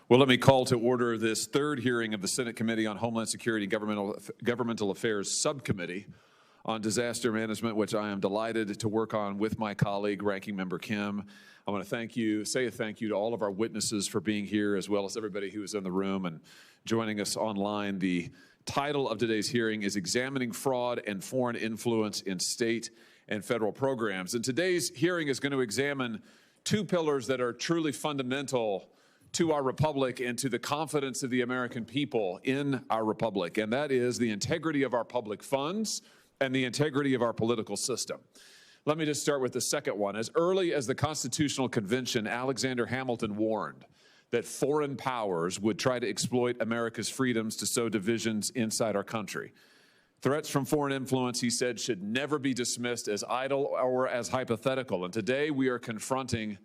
Well, let me call to order this third hearing of the Senate Committee on Homeland Security and Governmental Affairs Subcommittee on Disaster Management, which I am delighted to work on with my colleague, Ranking Member Kim. I want to say a thank you to all of our witnesses for being here, as well as everybody who is in the room and joining us online. The title of today's hearing is Examining Fraud and Foreign Influence in State and Federal Programs. And today's hearing is going to examine two pillars that are truly fundamental to our republic and to the confidence of the American people in our republic, and that is the integrity of our public funds and the integrity of our political system. Let me just start with the second one. As early as the Constitutional Convention, Alexander Hamilton warned that foreign powers would try to exploit America's freedoms to sow divisions inside our country. Threats from foreign influence, he said, should never be dismissed as idle or as hypothetical. And today we are confronting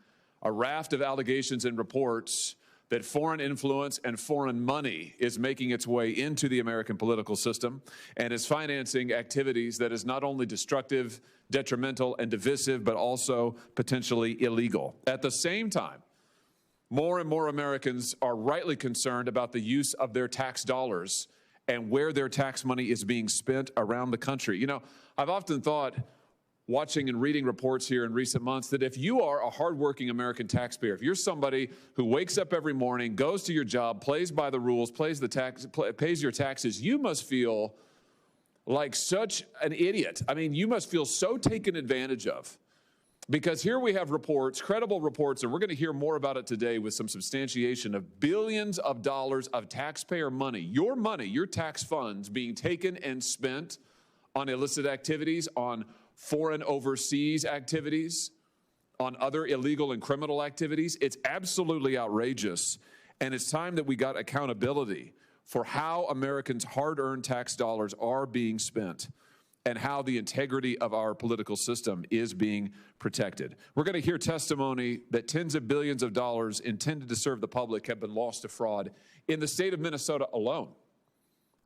a raft of allegations and reports that foreign influence and foreign money is making its way into the American political system and is financing activities that is not only destructive, detrimental, and divisive, but also potentially illegal. At the same time, more and more Americans are rightly concerned about the use of their tax dollars and where their tax money is being spent around the country. You know, I've often thought, watching and reading reports here in recent months, that if you are a hardworking American taxpayer, if you're somebody who wakes up every morning, goes to your job, plays by the rules, pays your taxes, you must feel like such an idiot. I mean, you must feel so taken advantage of. Because here we have reports, credible reports, and we're going to hear more about it today with some substantiation of billions of dollars of taxpayer money, your tax funds being taken and spent on illicit activities, on foreign overseas activities, on other illegal and criminal activities. It's absolutely outrageous, and it's time that we got accountability for how Americans' hard-earned tax dollars are being spent and how the integrity of our political system is being protected. We're going to hear testimony that tens of billions of dollars intended to serve the public have been lost to fraud in the state of Minnesota alone.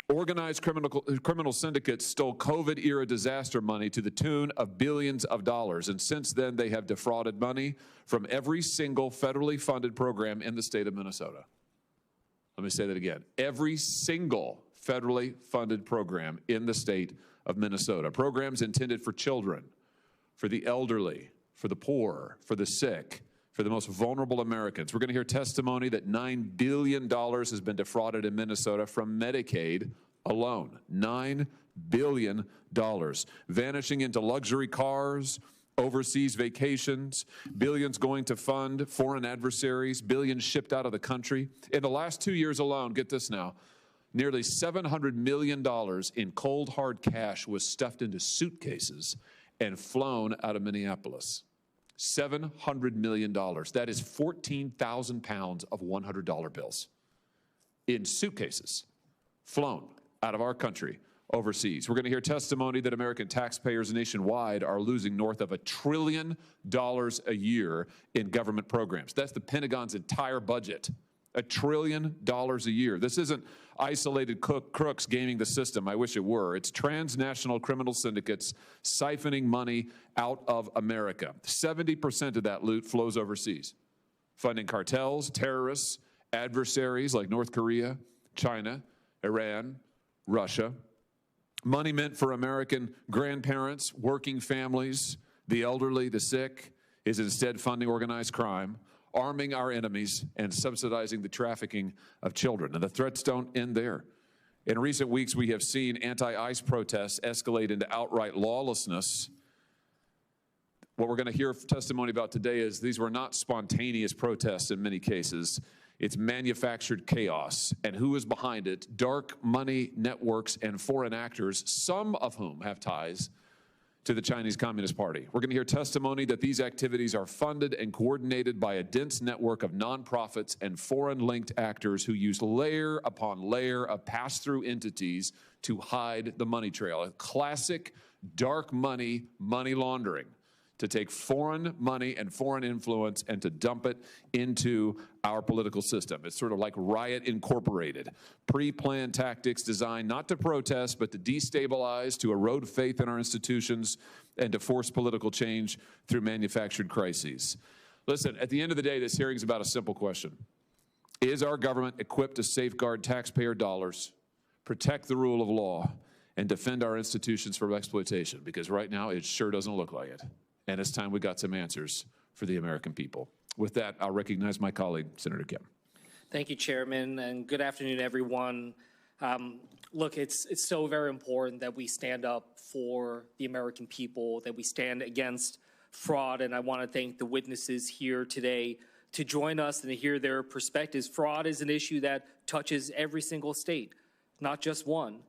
Organized criminal syndicates stole COVID-era disaster money to the tune of billions of dollars, and since then they have defrauded money from every single federally funded program in the state of Minnesota. Let me say that again. Every single federally funded program in the state of Minnesota. Programs intended for children, for the elderly, for the poor, for the sick, for the most vulnerable Americans. We're going to hear testimony that $9 billion has been defrauded in Minnesota from Medicaid alone. $9 billion. Vanishing into luxury cars, overseas vacations, billions going to fund foreign adversaries, billions shipped out of the country. In the last 2 years alone, get this now, nearly $700 million in cold, hard cash was stuffed into suitcases and flown out of Minneapolis. $700 million. That is 14,000 pounds of $100 bills in suitcases flown out of our country overseas. We're going to hear testimony that American taxpayers nationwide are losing north of $1 trillion a year in government programs. That's the Pentagon's entire budget. $1 trillion a year. This isn't isolated crooks gaming the system. I wish it were. It's transnational criminal syndicates siphoning money out of America. 70% of that loot flows overseas, funding cartels, terrorists, adversaries like North Korea, China, Iran, Russia. Money meant for American grandparents, working families, the elderly, the sick, is instead funding organized crime, arming our enemies, and subsidizing the trafficking of children. And the threats don't end there. In recent weeks, we have seen anti-ICE protests escalate into outright lawlessness. What we're going to hear testimony about today is these were not spontaneous protests in many cases. It's manufactured chaos. And who is behind it? Dark money networks and foreign actors, some of whom have ties to the Chinese Communist Party. We're going to hear testimony that these activities are funded and coordinated by a dense network of nonprofits and foreign-linked actors who use layer upon layer of pass-through entities to hide the money trail. A classic dark money laundering, to take foreign money and foreign influence and to dump it into our political system. It's sort of like Riot Incorporated. Pre-planned tactics designed not to protest, but to destabilize, to erode faith in our institutions, and to force political change through manufactured crises. Listen, at the end of the day, this hearing is about a simple question. Is our government equipped to safeguard taxpayer dollars, protect the rule of law, and defend our institutions from exploitation? Because right now, it sure doesn't look like it. And it's time we got some answers for the American people. With that, I'll recognize my colleague, Senator Kim. Thank you, Chairman, and good afternoon, everyone. Look, it's so very important that we stand up for the American people, that we stand against fraud, and I want to thank the witnesses here today to join us and to hear their perspectives. Fraud is an issue that touches every single state, not just one.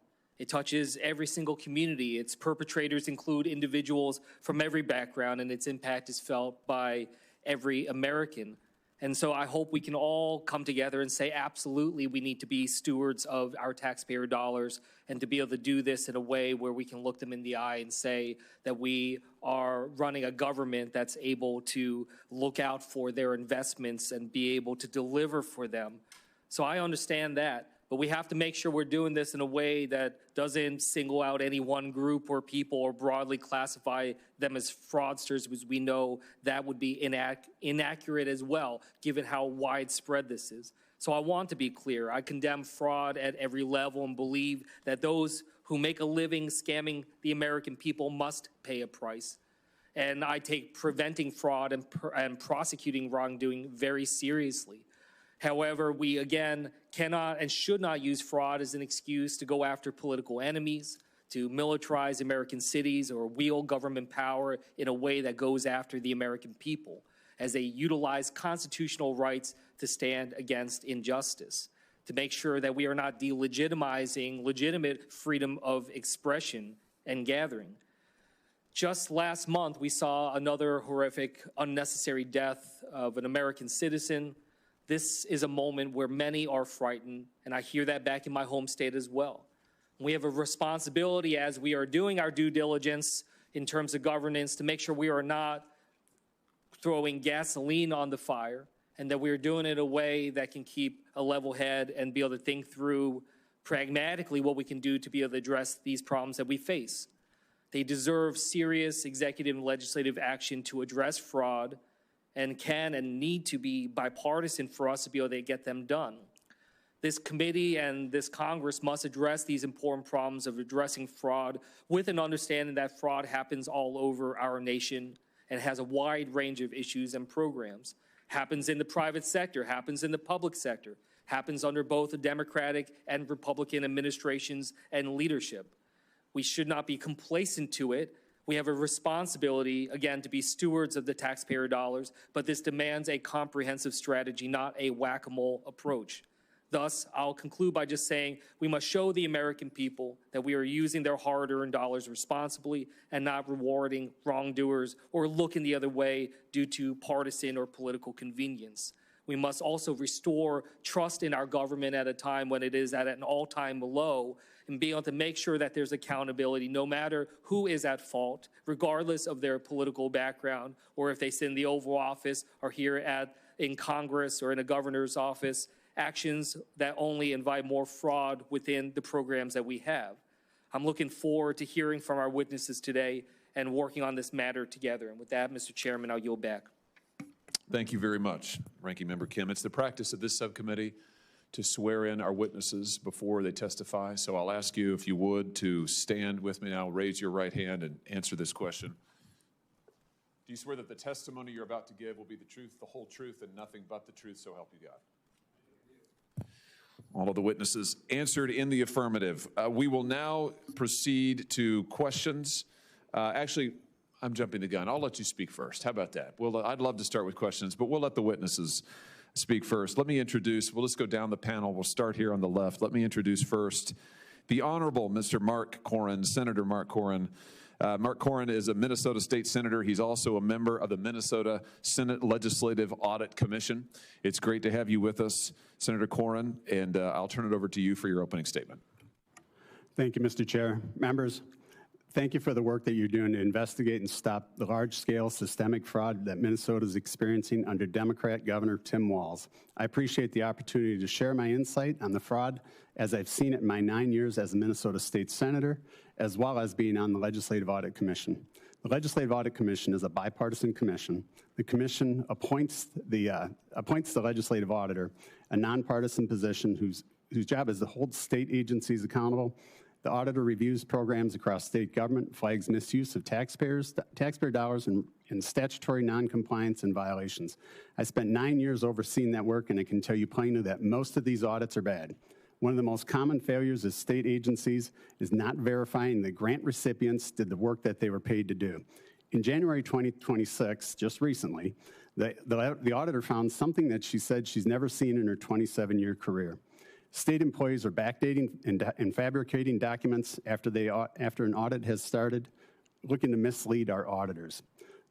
It touches every single community. Its perpetrators include individuals from every background, and its impact is felt by every American. And so I hope we can all come together and say, absolutely, we need to be stewards of our taxpayer dollars, and to be able to do this in a way where we can look them in the eye and say that we are running a government that's able to look out for their investments and be able to deliver for them. So I understand that. But we have to make sure we're doing this in a way that doesn't single out any one group or people or broadly classify them as fraudsters, because we know that would be inaccurate as well, given how widespread this is. So I want to be clear. I condemn fraud at every level and believe that those who make a living scamming the American people must pay a price. And I take preventing fraud and prosecuting wrongdoing very seriously. However, we, again, cannot and should not use fraud as an excuse to go after political enemies, to militarize American cities, or wield government power in a way that goes after the American people, as they utilize constitutional rights to stand against injustice, to make sure that we are not delegitimizing legitimate freedom of expression and gathering. Just last month, we saw another horrific, unnecessary death of an American citizen. This is a moment where many are frightened, and I hear that back in my home state as well. We have a responsibility, as we are doing our due diligence in terms of governance, to make sure we are not throwing gasoline on the fire, and that we are doing it in a way that can keep a level head and be able to think through pragmatically what we can do to be able to address these problems that we face. They deserve serious executive and legislative action to address fraud, and can and need to be bipartisan for us to be able to get them done. This committee and this Congress must address these important problems of addressing fraud with an understanding that fraud happens all over our nation and has a wide range of issues and programs. Happens in the private sector, happens in the public sector, happens under both the Democratic and Republican administrations and leadership. We should not be complacent to it. We have a responsibility, again, to be stewards of the taxpayer dollars, but this demands a comprehensive strategy, not a whack-a-mole approach. Thus, I'll conclude by just saying we must show the American people that we are using their hard-earned dollars responsibly and not rewarding wrongdoers or looking the other way due to partisan or political convenience. We must also restore trust in our government at a time when it is at an all-time low, and be able to make sure that there's accountability no matter who is at fault, regardless of their political background, or if they sit in the Oval Office or here in Congress or in a governor's office, actions that only invite more fraud within the programs that we have. I'm looking forward to hearing from our witnesses today and working on this matter together. And with that, Mr. Chairman, I'll yield back. Thank you very much, Ranking Member Kim. It's the practice of this subcommittee to swear in our witnesses before they testify. So I'll ask you, if you would, to stand with me now, raise your right hand and answer this question. Do you swear that the testimony you're about to give will be the truth, the whole truth, and nothing but the truth, so help you God? All of the witnesses answered in the affirmative. We will now proceed to questions. Actually, I'm jumping the gun. I'll let you speak first. How about that? I'd love to start with questions, but we'll let the witnesses speak first. Let me introduce, well, let's go down the panel. We'll start here on the left. Let me introduce first the Honorable Mr. Mark Koran, Senator Mark Koran. Mark Koran is a Minnesota State Senator. He's also a member of the Minnesota Senate Legislative Audit Commission. It's great to have you with us, Senator Koran, and I'll turn it over to you for your opening statement. Thank you, Mr. Chair. Members, thank you for the work that you're doing to investigate and stop the large-scale systemic fraud that Minnesota is experiencing under Democrat Governor Tim Walz. I appreciate the opportunity to share my insight on the fraud as I've seen it in my 9 years as a Minnesota State Senator, as well as being on the Legislative Audit Commission. The Legislative Audit Commission is a bipartisan commission. The commission appoints the legislative auditor, a nonpartisan position whose job is to hold state agencies accountable. The auditor reviews programs across state government, flags misuse of taxpayer dollars, and statutory noncompliance and violations. I spent 9 years overseeing that work, and I can tell you plainly that most of these audits are bad. One of the most common failures of state agencies is not verifying the grant recipients did the work that they were paid to do. In January 2026, just recently, the auditor found something that she said she's never seen in her 27-year career. State employees are backdating and fabricating documents after an audit has started, looking to mislead our auditors.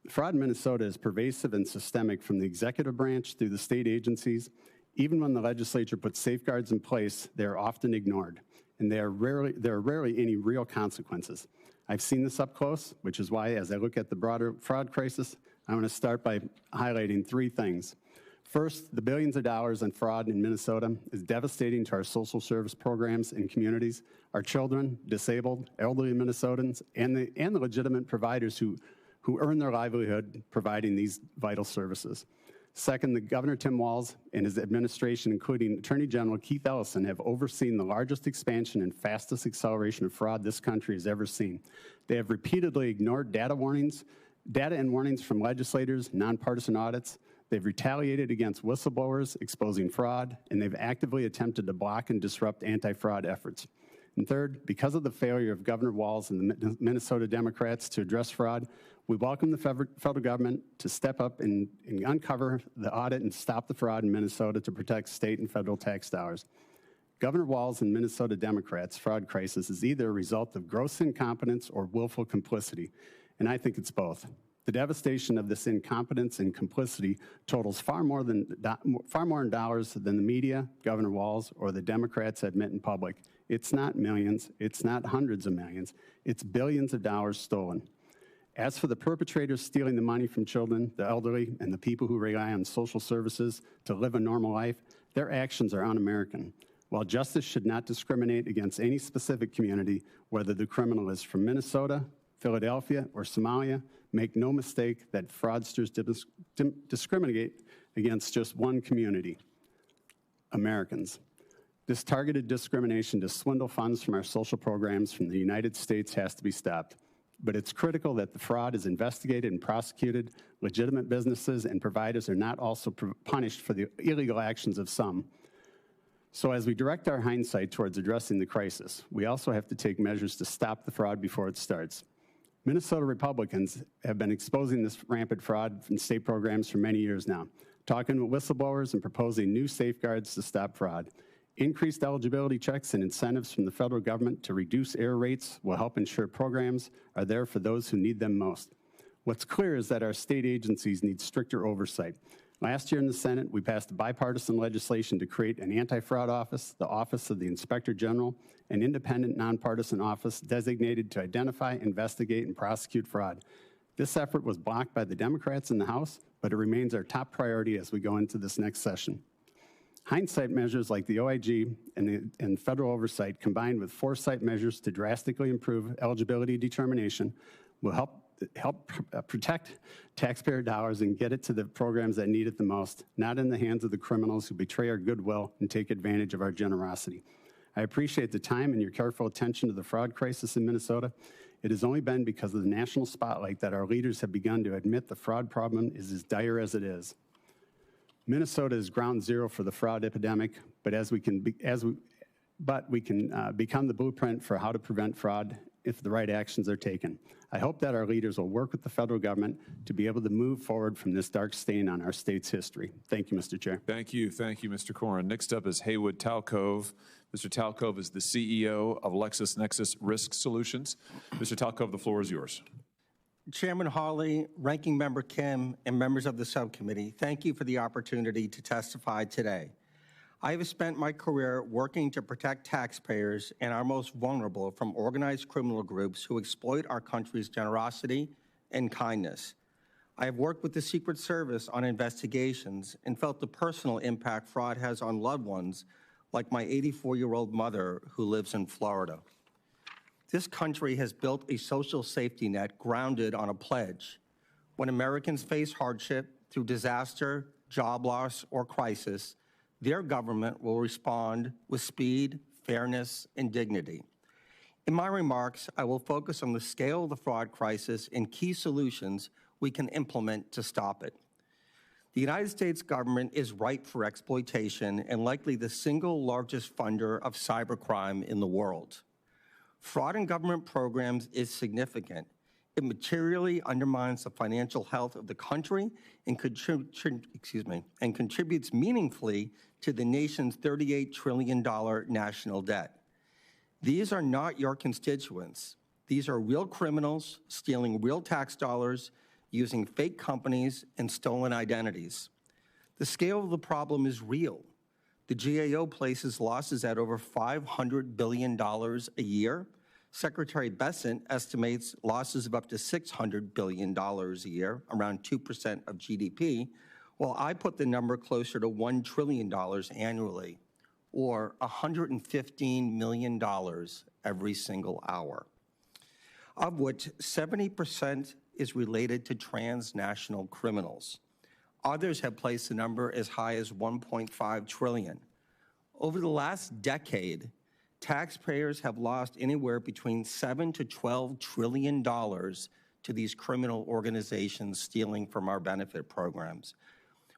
Fraud in Minnesota is pervasive and systemic from the executive branch through the state agencies. Even when the legislature puts safeguards in place, they are often ignored, and there are rarely any real consequences. I've seen this up close, which is why, as I look at the broader fraud crisis, I want to start by highlighting 3 things. First, the billions of dollars in fraud in Minnesota is devastating to our social service programs and communities, our children, disabled, elderly Minnesotans, and the legitimate providers who earn their livelihood providing these vital services. Second, the Governor Tim Walz and his administration, including Attorney General Keith Ellison, have overseen the largest expansion and fastest acceleration of fraud this country has ever seen. They have repeatedly ignored data and warnings from legislators, nonpartisan audits. They've retaliated against whistleblowers exposing fraud, and they've actively attempted to block and disrupt anti-fraud efforts. And third, because of the failure of Governor Walz and the Minnesota Democrats to address fraud, we welcome the federal government to step up and uncover the audit and stop the fraud in Minnesota to protect state and federal tax dollars. Governor Walz and Minnesota Democrats' fraud crisis is either a result of gross incompetence or willful complicity, and I think it's both. The devastation of this incompetence and complicity totals far more in dollars than the media, Governor Walz, or the Democrats admit in public. It's not millions, it's not hundreds of millions, it's billions of dollars stolen. As for the perpetrators stealing the money from children, the elderly, and the people who rely on social services to live a normal life, their actions are un-American. While justice should not discriminate against any specific community, whether the criminal is from Minnesota, Philadelphia, or Somalia, make no mistake that fraudsters discriminate against just one community, Americans. This targeted discrimination to swindle funds from our social programs from the United States has to be stopped. But it's critical that the fraud is investigated and prosecuted. Legitimate businesses and providers are not also punished for the illegal actions of some. So as we direct our hindsight towards addressing the crisis, we also have to take measures to stop the fraud before it starts. Minnesota Republicans have been exposing this rampant fraud in state programs for many years now, talking with whistleblowers and proposing new safeguards to stop fraud. Increased eligibility checks and incentives from the federal government to reduce error rates will help ensure programs are there for those who need them most. What's clear is that our state agencies need stricter oversight. Last year in the Senate, we passed bipartisan legislation to create an anti-fraud office, the Office of the Inspector General, an independent, nonpartisan office designated to identify, investigate, and prosecute fraud. This effort was blocked by the Democrats in the House, but it remains our top priority as we go into this next session. Hindsight measures like the OIG and federal oversight, combined with foresight measures to drastically improve eligibility determination, will help protect taxpayer dollars and get it to the programs that need it the most, not in the hands of the criminals who betray our goodwill and take advantage of our generosity. I appreciate the time and your careful attention to the fraud crisis in Minnesota. It has only been because of the national spotlight that our leaders have begun to admit the fraud problem is as dire as it is. Minnesota is ground zero for the fraud epidemic, but we can become the blueprint for how to prevent fraud if the right actions are taken. I hope that our leaders will work with the federal government to be able to move forward from this dark stain on our state's history. Thank you, Mr. Chair. Thank you, Mr. Koran. Next up is Haywood Talcove. Mr. Talcove is the CEO of LexisNexis Risk Solutions. Mr. Talcove, the floor is yours. Chairman Hawley, Ranking Member Kim, and members of the subcommittee, thank you for the opportunity to testify today. I have spent my career working to protect taxpayers and our most vulnerable from organized criminal groups who exploit our country's generosity and kindness. I have worked with the Secret Service on investigations and felt the personal impact fraud has on loved ones, like my 84-year-old mother who lives in Florida. This country has built a social safety net grounded on a pledge. When Americans face hardship through disaster, job loss, or crisis, their government will respond with speed, fairness, and dignity. In my remarks, I will focus on the scale of the fraud crisis and key solutions we can implement to stop it. The United States government is ripe for exploitation and likely the single largest funder of cybercrime in the world. Fraud in government programs is significant. It materially undermines the financial health of the country and contributes meaningfully to the nation's $38 trillion national debt. These are not your constituents. These are real criminals stealing real tax dollars, using fake companies and stolen identities. The scale of the problem is real. The GAO places losses at over $500 billion a year. Secretary Bessent estimates losses of up to $600 billion a year, around 2% of GDP, while I put the number closer to $1 trillion annually, or $115 million every single hour, of which 70% is related to transnational criminals. Others have placed the number as high as $1.5 trillion. Over the last decade, taxpayers have lost anywhere between $7 to $12 trillion to these criminal organizations stealing from our benefit programs.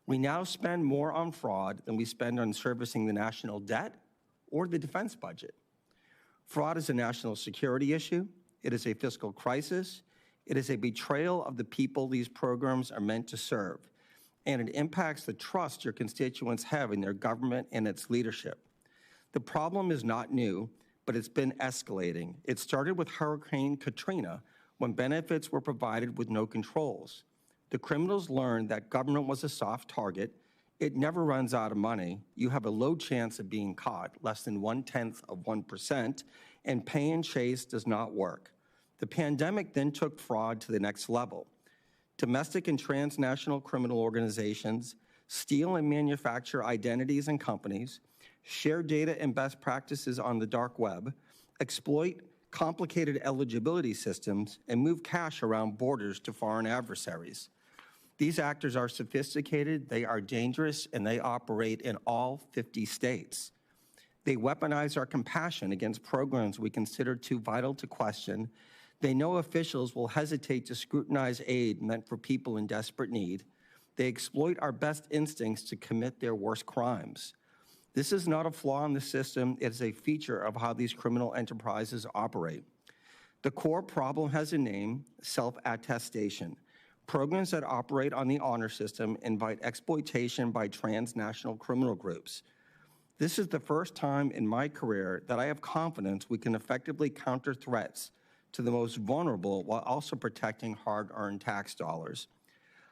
We now spend more on fraud than we spend on servicing the national debt or the defense budget. Fraud is a national security issue. It is a fiscal crisis. It is a betrayal of the people these programs are meant to serve, and it impacts the trust your constituents have in their government and its leadership. The problem is not new, but it's been escalating. It started with Hurricane Katrina, when benefits were provided with no controls. The criminals learned that government was a soft target. It never runs out of money. You have a low chance of being caught, less than 0.1%, and pay and chase does not work. The pandemic then took fraud to the next level. Domestic and transnational criminal organizations steal and manufacture identities and companies, share data and best practices on the dark web, exploit complicated eligibility systems, and move cash around borders to foreign adversaries. These actors are sophisticated, they are dangerous, and they operate in all 50 states. They weaponize our compassion against programs we consider too vital to question. They know officials will hesitate to scrutinize aid meant for people in desperate need. They exploit our best instincts to commit their worst crimes. This is not a flaw in the system, it is a feature of how these criminal enterprises operate. The core problem has a name: self-attestation. Programs that operate on the honor system invite exploitation by transnational criminal groups. This is the first time in my career that I have confidence we can effectively counter threats to the most vulnerable while also protecting hard-earned tax dollars.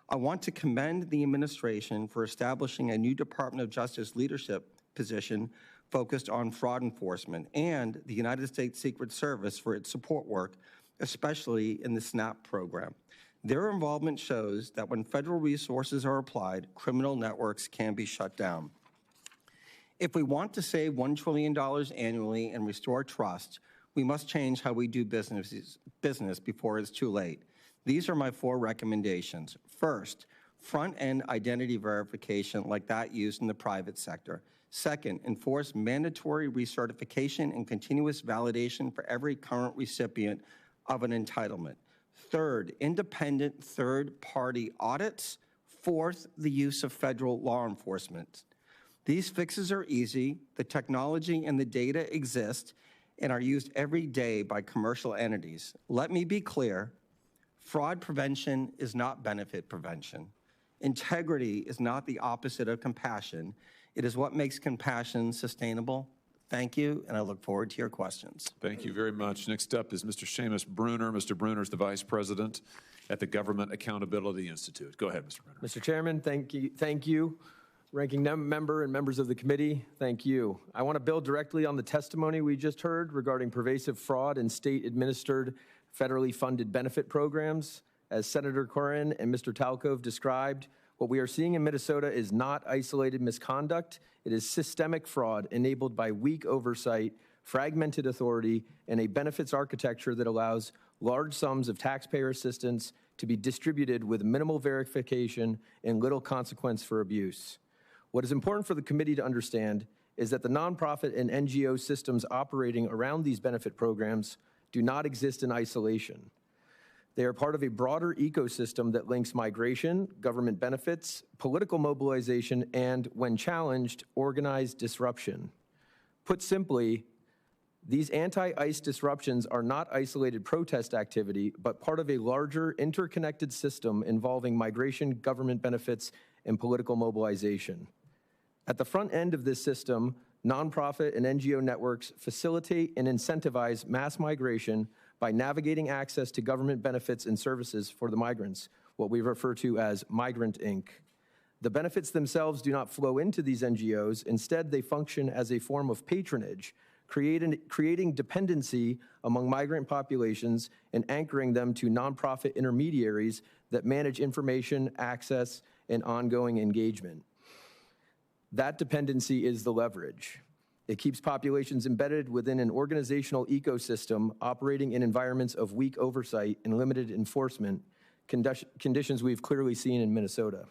I want to commend the administration for establishing a new Department of Justice leadership position focused on fraud enforcement, and the United States Secret Service for its support work, especially in the SNAP program. Their involvement shows that when federal resources are applied, criminal networks can be shut down. If we want to save $1 trillion annually and restore trust, we must change how we do business before it's too late. These are my 4 recommendations. First, front-end identity verification like that used in the private sector. Second, enforce mandatory recertification and continuous validation for every current recipient of an entitlement. Third, independent third-party audits. Fourth, the use of federal law enforcement. These fixes are easy. The technology and the data exist and are used every day by commercial entities. Let me be clear, fraud prevention is not benefit prevention. Integrity is not the opposite of compassion. It is what makes compassion sustainable. Thank you, and I look forward to your questions. Thank you very much. Next up is Mr. Seamus Bruner. Mr. Bruner is the Vice President at the Government Accountability Institute. Go ahead, Mr. Bruner. Mr. Chairman, thank you. Ranking member and members of the committee, thank you. I want to build directly on the testimony we just heard regarding pervasive fraud in state-administered, federally funded benefit programs. As Senator Koran and Mr. Talkov described, what we are seeing in Minnesota is not isolated misconduct. It is systemic fraud enabled by weak oversight fragmented authority, and a benefits architecture that allows large sums of taxpayer assistance to be distributed with minimal verification and little consequence for abuse. What is important for the committee to understand is that the nonprofit and NGO systems operating around these benefit programs do not exist in isolation. They are part of a broader ecosystem that links migration, government benefits, political mobilization, and, when challenged, organized disruption. Put simply, these anti-ICE disruptions are not isolated protest activity, but part of a larger interconnected system involving migration, government benefits, and political mobilization. At the front end of this system, nonprofit and NGO networks facilitate and incentivize mass migration by navigating access to government benefits and services for the migrants, what we refer to as Migrant Inc. The benefits themselves do not flow into these NGOs. Instead, they function as a form of patronage, creating dependency among migrant populations and anchoring them to nonprofit intermediaries that manage information, access, and ongoing engagement. That dependency is the leverage. It keeps populations embedded within an organizational ecosystem operating in environments of weak oversight and limited enforcement, conditions we've clearly seen in Minnesota.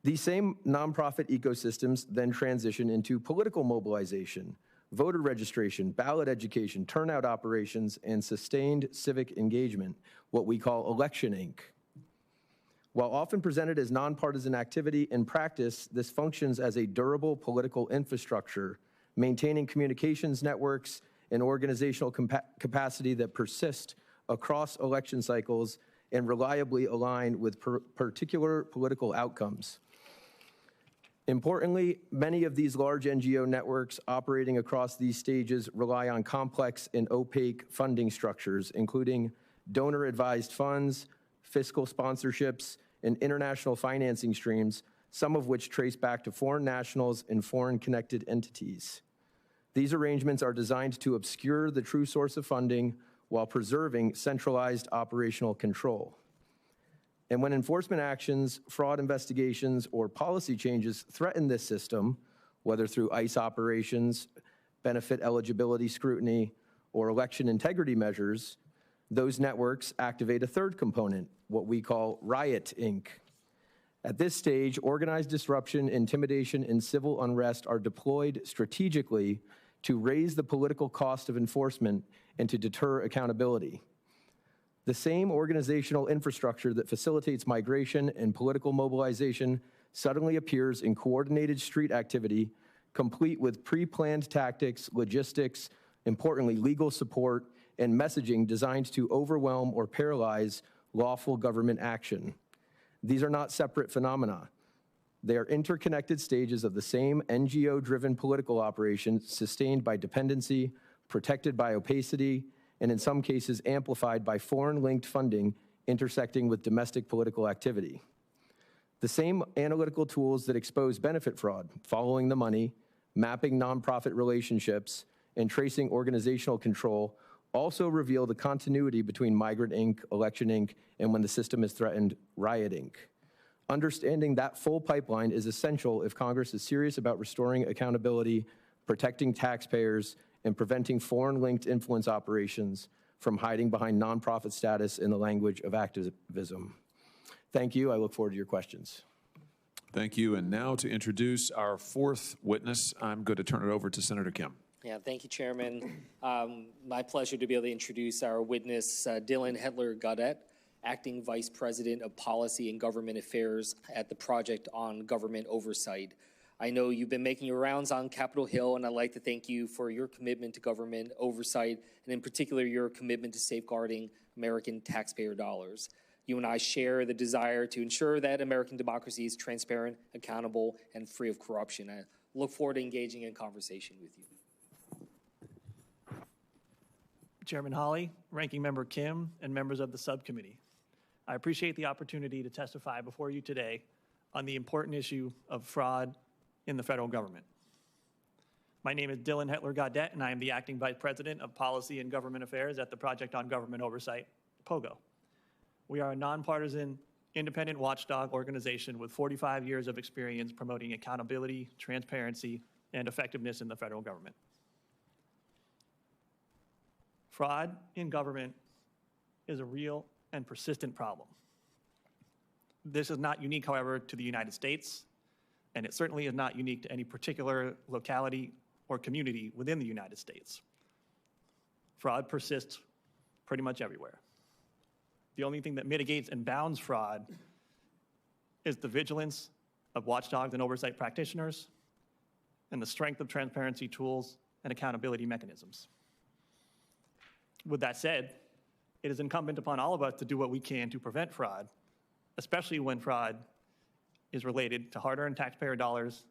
These same nonprofit ecosystems then transition into political mobilization, voter registration, ballot education, turnout operations, and sustained civic engagement, what we call Election Inc. While often presented as nonpartisan activity, in practice, this functions as a durable political infrastructure, maintaining communications networks and organizational capacity that persist across election cycles and reliably align with particular political outcomes. Importantly, many of these large NGO networks operating across these stages rely on complex and opaque funding structures, including donor-advised funds, fiscal sponsorships, and international financing streams, some of which trace back to foreign nationals and foreign-connected entities. These arrangements are designed to obscure the true source of funding while preserving centralized operational control. And when enforcement actions, fraud investigations, or policy changes threaten this system, whether through ICE operations, benefit eligibility scrutiny, or election integrity measures, those networks activate a third component, what we call Riot Inc. At this stage, organized disruption, intimidation, and civil unrest are deployed strategically to raise the political cost of enforcement and to deter accountability. The same organizational infrastructure that facilitates migration and political mobilization suddenly appears in coordinated street activity, complete with pre-planned tactics, logistics, importantly, legal support, and messaging designed to overwhelm or paralyze lawful government action. These are not separate phenomena. They are interconnected stages of the same NGO-driven political operation sustained by dependency, protected by opacity, and in some cases amplified by foreign-linked funding intersecting with domestic political activity. The same analytical tools that expose benefit fraud, following the money, mapping nonprofit relationships, and tracing organizational control also reveal the continuity between Migrant Inc., Election Inc., and when the system is threatened, Riot Inc. Understanding that full pipeline is essential if Congress is serious about restoring accountability, protecting taxpayers, and preventing foreign-linked influence operations from hiding behind nonprofit status in the language of activism. Thank you. I look forward to your questions. Thank you. And now to introduce our fourth witness, I'm going to turn it over to Senator Kim. Yeah, thank you, Chairman. My pleasure to be able to introduce our witness, Dylan Hetler-Gaudet, Acting Vice President of Policy and Government Affairs at the Project on Government Oversight. I know you've been making your rounds on Capitol Hill, and I'd like to thank you for your commitment to government oversight, and in particular, your commitment to safeguarding American taxpayer dollars. You and I share the desire to ensure that American democracy is transparent, accountable, and free of corruption. I look forward to engaging in conversation with you. Chairman Hawley, Ranking Member Kim, and members of the subcommittee. I appreciate the opportunity to testify before you today on the important issue of fraud in the federal government. My name is Dylan Hetler-Gaudet, and I am the Acting Vice President of Policy and Government Affairs at the Project on Government Oversight, POGO. We are a nonpartisan, independent watchdog organization with 45 years of experience promoting accountability, transparency, and effectiveness in the federal government. Fraud in government is a real and persistent problem. This is not unique, however, to the United States, and it certainly is not unique to any particular locality or community within the United States. Fraud persists pretty much everywhere. The only thing that mitigates and bounds fraud is the vigilance of watchdogs and oversight practitioners and the strength of transparency tools and accountability mechanisms. With that said, it is incumbent upon all of us to do what we can to prevent fraud, especially when fraud is related to hard-earned taxpayer dollars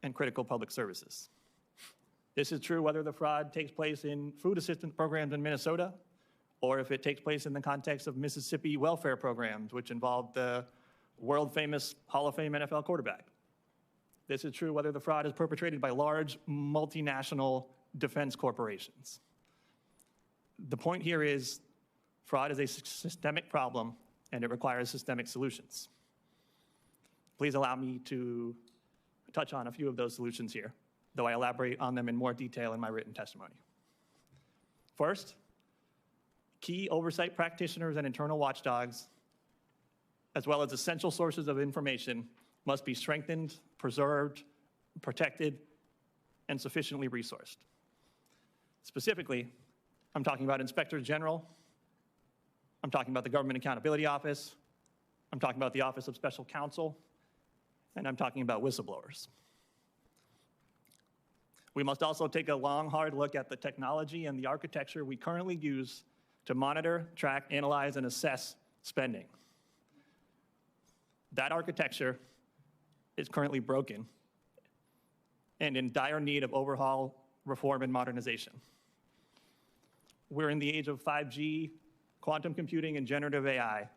and critical public services. This is true whether the fraud takes place in food assistance programs in Minnesota or if it takes place in the context of Mississippi welfare programs, which involve the world-famous Hall of Fame NFL quarterback. This is true whether the fraud is perpetrated by large multinational defense corporations. The point here is fraud is a systemic problem and it requires systemic solutions. Please allow me to touch on a few of those solutions here, though I elaborate on them in more detail in my written testimony. First, key oversight practitioners and internal watchdogs, as well as essential sources of information, must be strengthened, preserved, protected, and sufficiently resourced. Specifically, I'm talking about inspectors general, I'm talking about the Government Accountability Office, I'm talking about the Office of Special Counsel, and I'm talking about whistleblowers. We must also take a long, hard look at the technology and the architecture we currently use to monitor, track, analyze, and assess spending. That architecture is currently broken and in dire need of overhaul, reform, and modernization. We're in the age of 5G, quantum computing, and generative AI,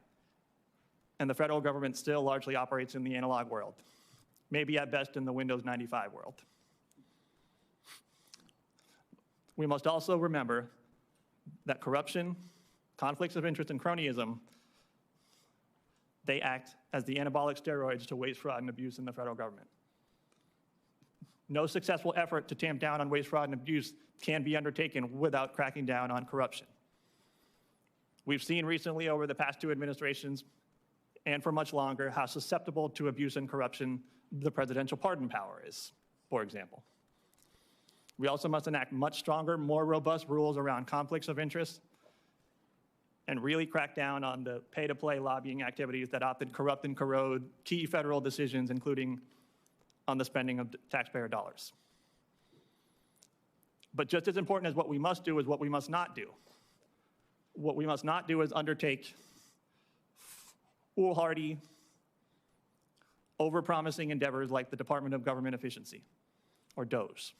and the federal government still largely operates in the analog world, maybe at best in the Windows 95 world. We must also remember that corruption, conflicts of interest, and cronyism, they act as the anabolic steroids to waste, fraud, and abuse in the federal government. No successful effort to tamp down on waste, fraud, and abuse can be undertaken without cracking down on corruption. We've seen recently over the past 2 administrations, and for much longer, how susceptible to abuse and corruption the presidential pardon power is, for example. We also must enact much stronger, more robust rules around conflicts of interest and really crack down on the pay-to-play lobbying activities that often corrupt and corrode key federal decisions, including on the spending of taxpayer dollars. But just as important as what we must do is what we must not do. What we must not do is undertake foolhardy, over-promising endeavors like the Department of Government Efficiency, or DOGE.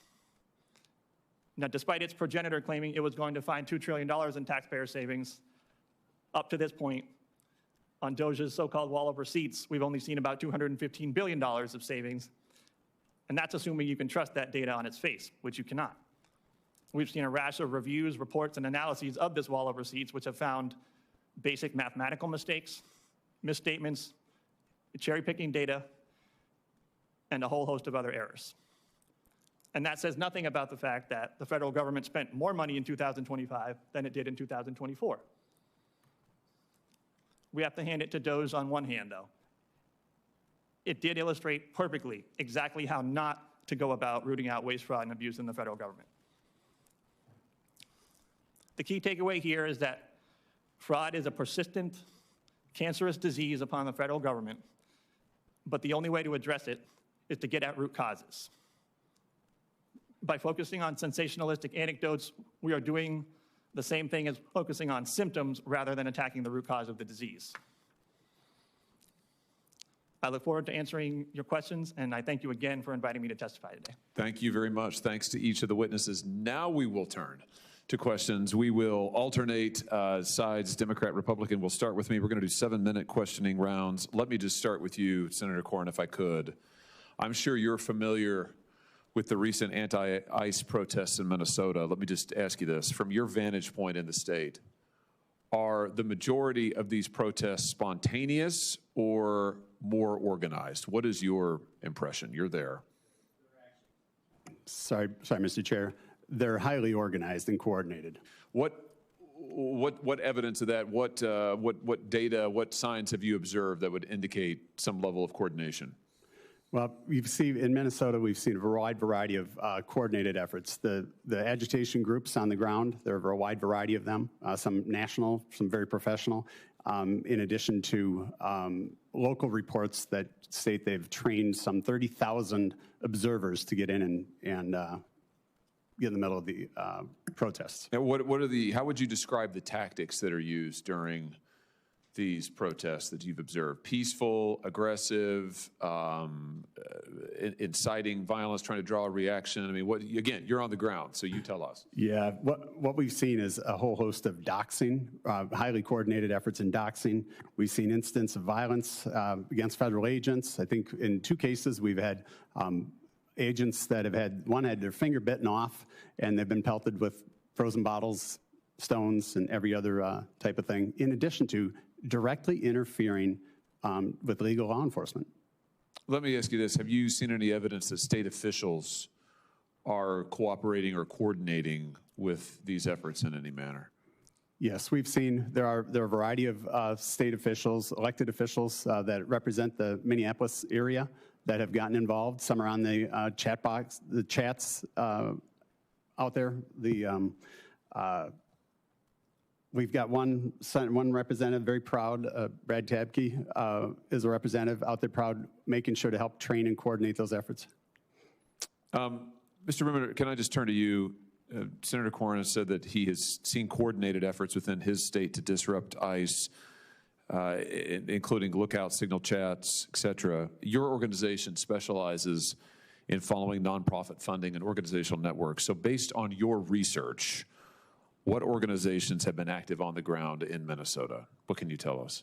Now, despite its progenitor claiming it was going to find $2 trillion in taxpayer savings, up to this point, on DOGE's so-called wall of receipts, we've only seen about $215 billion of savings, and that's assuming you can trust that data on its face, which you cannot. We've seen a rash of reviews, reports, and analyses of this wall of receipts, which have found basic mathematical mistakes, misstatements, cherry-picking data, and a whole host of other errors. And that says nothing about the fact that the federal government spent more money in 2025 than it did in 2024. We have to hand it to DOGE on one hand, though. It did illustrate perfectly exactly how not to go about rooting out waste, fraud, and abuse in the federal government. The key takeaway here is that fraud is a persistent, cancerous disease upon the federal government, but the only way to address it is to get at root causes. By focusing on sensationalistic anecdotes, we are doing the same thing as focusing on symptoms rather than attacking the root cause of the disease. I look forward to answering your questions, and I thank you again for inviting me to testify today. Thank you very much. Thanks to each of the witnesses. Now we will turn to questions. We will alternate sides, Democrat, Republican. We'll start with me. We're going to do 7-minute questioning rounds. Let me just start with you, Senator Koran, if I could. I'm sure you're familiar with the recent anti-ICE protests in Minnesota. Let me just ask you this. From your vantage point in the state, are the majority of these protests spontaneous or more organized? What is your impression? You're there. Sorry, Mr. Chair. They're highly organized and coordinated. What evidence of that? What data? What signs have you observed that would indicate some level of coordination? Well, we've seen in Minnesota, we've seen a wide variety of coordinated efforts. The agitation groups on the ground, there are a wide variety of them, some national, some very professional, in addition to local reports that state they've trained some 30,000 observers to get in and get in the middle of the protests. And how would you describe the tactics that are used during these protests that you've observed? Peaceful, aggressive, inciting violence, trying to draw a reaction? I mean, again, you're on the ground, so you tell us. Yeah, what we've seen is a whole host of doxing, highly coordinated efforts in doxing. We've seen incidents of violence against federal agents. I think in 2 cases we've had agents that one had their finger bitten off, and they've been pelted with frozen bottles, stones, and every other type of thing, in addition to directly interfering with legal law enforcement. Let me ask you this. Have you seen any evidence that state officials are cooperating or coordinating with these efforts in any manner? Yes, we've seen there are a variety of state officials, elected officials that represent the Minneapolis area that have gotten involved. Some are on the chat box, the chats out there. We've got one representative, very proud, Brad Tabke is a representative out there proud, making sure to help train and coordinate those efforts. Mr. Rimmer, can I just turn to you? Senator Koran has said that he has seen coordinated efforts within his state to disrupt ICE, including lookout signal chats, et cetera. Your organization specializes in following nonprofit funding and organizational networks. So based on your research, what organizations have been active on the ground in Minnesota? What can you tell us?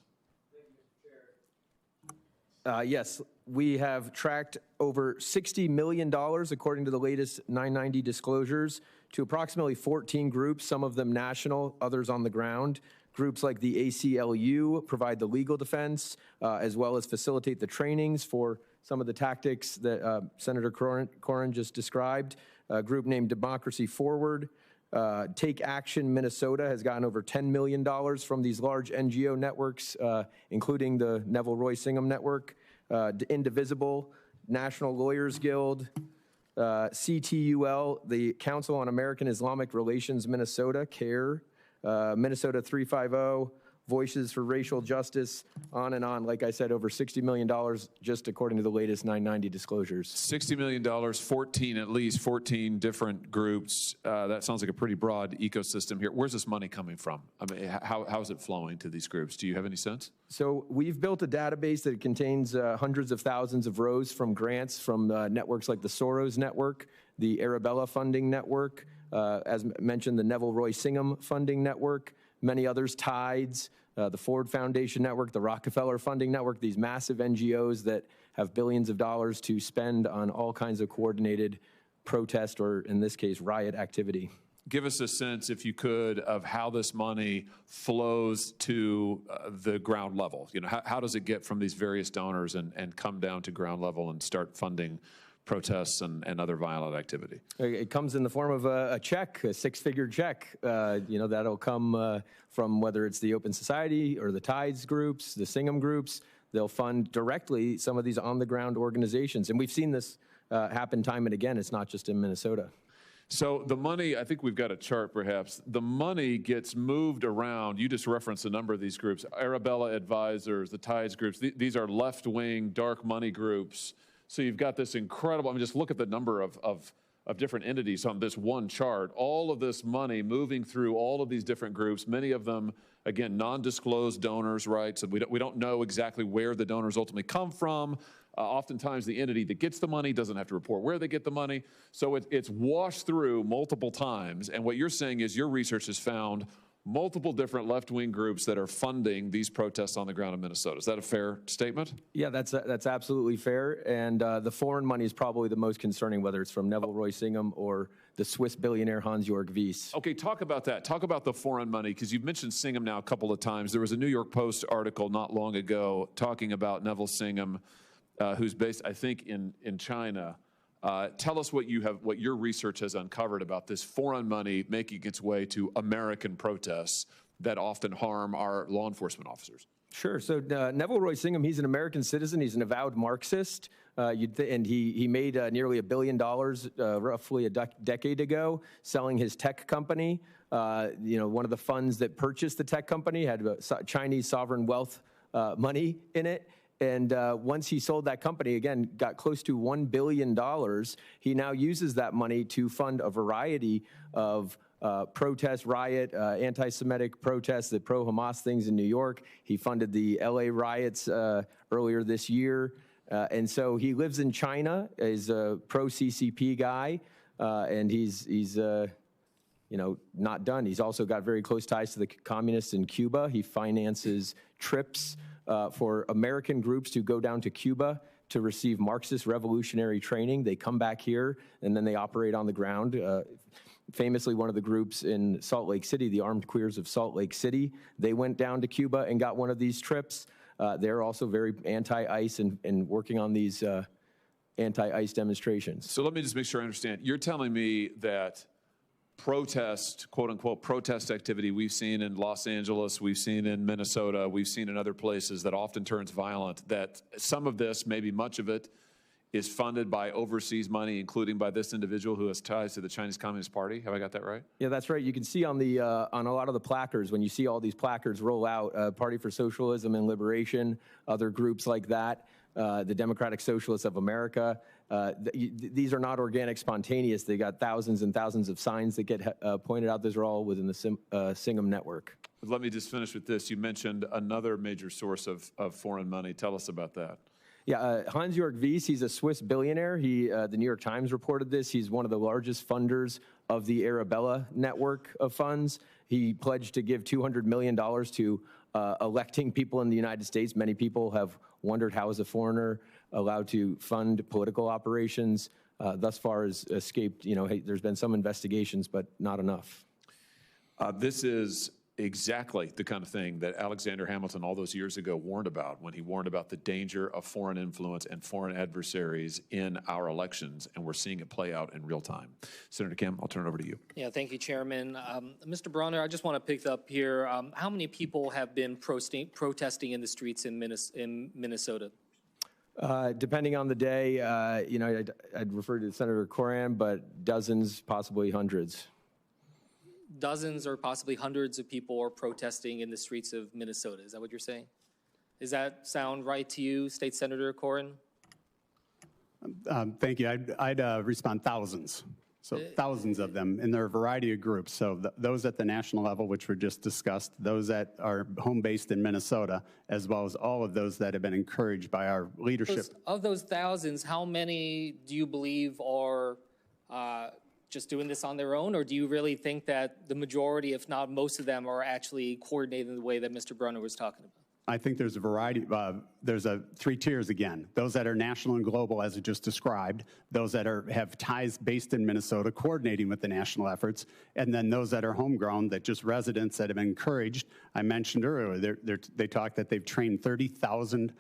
Yes, we have tracked over $60 million, according to the latest 990 disclosures, to approximately 14 groups, some of them national, others on the ground. Groups like the ACLU provide the legal defense, as well as facilitate the trainings for some of the tactics that Senator Koran just described. A group named Democracy Forward. Take Action Minnesota has gotten over $10 million from these large NGO networks, including the Neville Roy Singham Network, Indivisible, National Lawyers Guild, CTUL, the Council on American Islamic Relations Minnesota, CARE, Minnesota 350, Voices for Racial Justice, on and on. Like I said, over $60 million just according to the latest 990 disclosures. $60 million, at least 14 different groups. That sounds like a pretty broad ecosystem here. Where's this money coming from? I mean, how is it flowing to these groups? Do you have any sense? So we've built a database that contains hundreds of thousands of rows from grants from networks like the Soros Network, the Arabella Funding Network, as mentioned, the Neville Roy Singham Funding Network, many others, Tides, the Ford Foundation Network, the Rockefeller Funding Network, these massive NGOs that have billions of dollars to spend on all kinds of coordinated protest, or in this case, riot activity. Give us a sense, if you could, of how this money flows to the ground level. You know, how does it get from these various donors and come down to ground level and start funding protests and other violent activity? It comes in the form of a check, a six-figure check. That'll come from whether it's the Open Society or the Tides groups, the Singham groups. They'll fund directly some of these on-the-ground organizations. And we've seen this happen time and again. It's not just in Minnesota. So the money, I think we've got a chart perhaps. The money gets moved around. You just referenced a number of these groups. Arabella Advisors, the Tides groups. These are left-wing, dark money groups. So you've got this incredible, I mean, just look at the number of different entities on this one chart. All of this money moving through all of these different groups, many of them, again, non-disclosed donors, right? So we don't know exactly where the donors ultimately come from. Oftentimes the entity that gets the money doesn't have to report where they get the money. So it's washed through multiple times. And what you're saying is your research has found multiple different left-wing groups that are funding these protests on the ground in Minnesota. Is that a fair statement? Yeah, that's absolutely fair. And the foreign money is probably the most concerning, whether it's from Neville Roy Singham or the Swiss billionaire Hans-Jörg Wyss. Okay, talk about that. Talk about the foreign money, because you've mentioned Singham now a couple of times. There was a New York Post article not long ago talking about Neville Singham, who's based, I think, in China. Tell us what your research has uncovered about this foreign money making its way to American protests that often harm our law enforcement officers. Sure. So Neville Roy Singham, he's an American citizen. He's an avowed Marxist, and he made nearly $1 billion roughly a decade ago selling his tech company. One of the funds that purchased the tech company had Chinese sovereign wealth money in it. And once he sold that company, again, got close to $1 billion, he now uses that money to fund a variety of protest, riot, anti-Semitic protests, the pro-Hamas things in New York. He funded the LA riots earlier this year. And so he lives in China, is a pro-CCP guy, and he's not done. He's also got very close ties to the communists in Cuba. He finances trips for American groups to go down to Cuba to receive Marxist revolutionary training. They come back here, and then they operate on the ground. Famously, one of the groups in Salt Lake City, the Armed Queers of Salt Lake City, they went down to Cuba and got one of these trips. They're also very anti-ICE and working on these anti-ICE demonstrations. So let me just make sure I understand. You're telling me that protest, quote unquote, protest activity we've seen in Los Angeles, we've seen in Minnesota, we've seen in other places that often turns violent, that some of this, maybe much of it, is funded by overseas money, including by this individual who has ties to the Chinese Communist Party. Have I got that right? Yeah, that's right. You can see on on a lot of the placards, when you see all these placards roll out, Party for Socialism and Liberation, other groups like that, the Democratic Socialists of America. These are not organic, spontaneous. They got thousands and thousands of signs that get pointed out. Those are all within the Singham network. Let me just finish with this. You mentioned another major source of foreign money. Tell us about that. Yeah, Hans-Jörg Wyss, he's a Swiss billionaire. The New York Times reported this. He's one of the largest funders of the Arabella network of funds. He pledged to give $200 million to electing people in the United States. Many people have wondered how is a foreigner allowed to fund political operations. Thus far has escaped, there's been some investigations, but not enough. This is exactly the kind of thing that Alexander Hamilton all those years ago warned about when he warned about the danger of foreign influence and foreign adversaries in our elections, and we're seeing it play out in real time. Senator Kim, I'll turn it over to you. Yeah, thank you, Chairman. Mr. Bronner, I just want to pick up here. How many people have been protesting in the streets in Minnesota? Depending on the day, I'd refer to Senator Koran, but dozens, possibly hundreds. Dozens or possibly hundreds of people are protesting in the streets of Minnesota. Is that what you're saying? Does that sound right to you, State Senator Koran? Thank you. I'd respond thousands. So thousands of them, and there are a variety of groups. So those at the national level, which were just discussed, those that are home-based in Minnesota, as well as all of those that have been encouraged by our leadership. Of those thousands, how many do you believe are just doing this on their own, or do you really think that the majority, if not most of them, are actually coordinated in the way that Mr. Brunner was talking about? I think there's a variety. There's three tiers again. Those that are national and global, as I just described. Those that have ties based in Minnesota, coordinating with the national efforts. And then those that are homegrown, that just residents that have been encouraged. I mentioned earlier, they talked that they've trained 30,000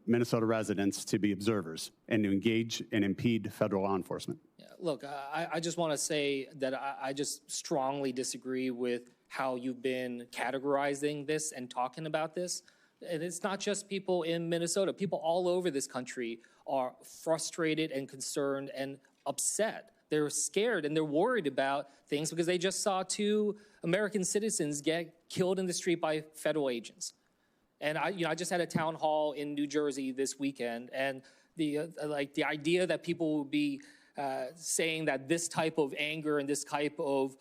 Minnesota residents to be observers and to engage and impede federal law enforcement. Yeah, look, I just want to say that I just strongly disagree with how you've been categorizing this and talking about this. And it's not just people in Minnesota. People all over this country are frustrated and concerned and upset. They're scared and they're worried about things because they just saw 2 American citizens get killed in the street by federal agents. And I just had a town hall in New Jersey this weekend, and the idea that people will be saying that this type of anger and this type of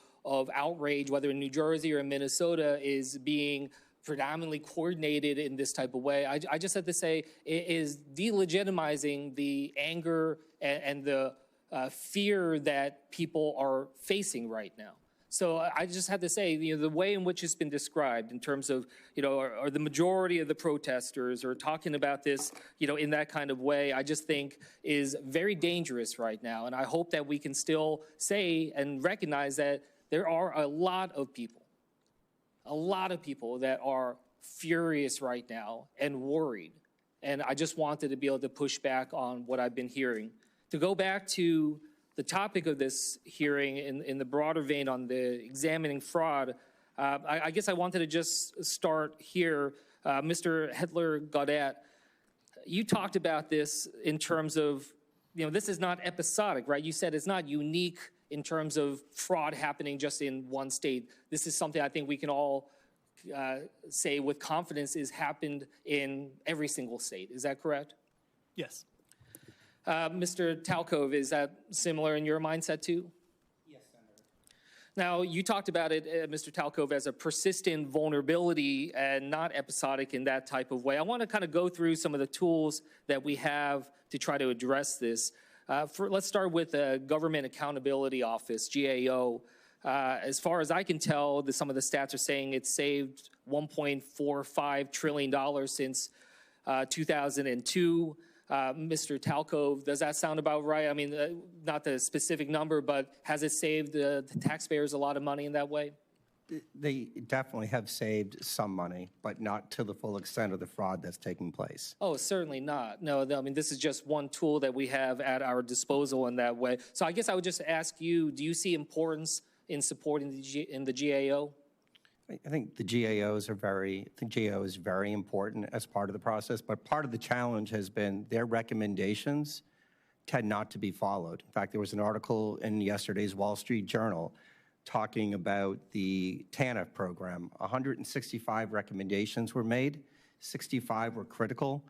outrage, whether in New Jersey or in Minnesota, is being predominantly coordinated in this type of way. I just have to say it is delegitimizing the anger and the fear that people are facing right now. So I just have to say, the way in which it's been described in terms of, or the majority of the protesters are talking about this, in that kind of way, I just think is very dangerous right now. And I hope that we can still say and recognize that there are a lot of people that are furious right now and worried. And I just wanted to be able to push back on what I've been hearing To go back to the topic of this hearing in the broader vein on the examining fraud, I guess I wanted to just start here. Mr. Hetler-Gaudet, you talked about this in terms of, this is not episodic, right? You said it's not unique in terms of fraud happening just in one state. This is something I think we can all say with confidence is happened in every single state. Is that correct? Yes. Mr. Talcove, is that similar in your mindset too? Yes, Senator. Now, you talked about it, Mr. Talcove, as a persistent vulnerability and not episodic in that type of way. I want to kind of go through some of the tools that we have to try to address this. Let's start with the Government Accountability Office, GAO. As far as I can tell, some of the stats are saying it's saved $1.45 trillion since 2002. Mr. Talcove, does that sound about right? I mean, not the specific number, but has it saved the taxpayers a lot of money in that way? They definitely have saved some money, but not to the full extent of the fraud that's taking place. Oh, certainly not. No, I mean, this is just one tool that we have at our disposal in that way. So I guess I would just ask you, do you see importance in supporting the GAO? I think the GAO is very important as part of the process, but part of the challenge has been their recommendations tend not to be followed. In fact, there was an article in yesterday's Wall Street Journal talking about the TANF program. 165 recommendations were made, 65 were critical.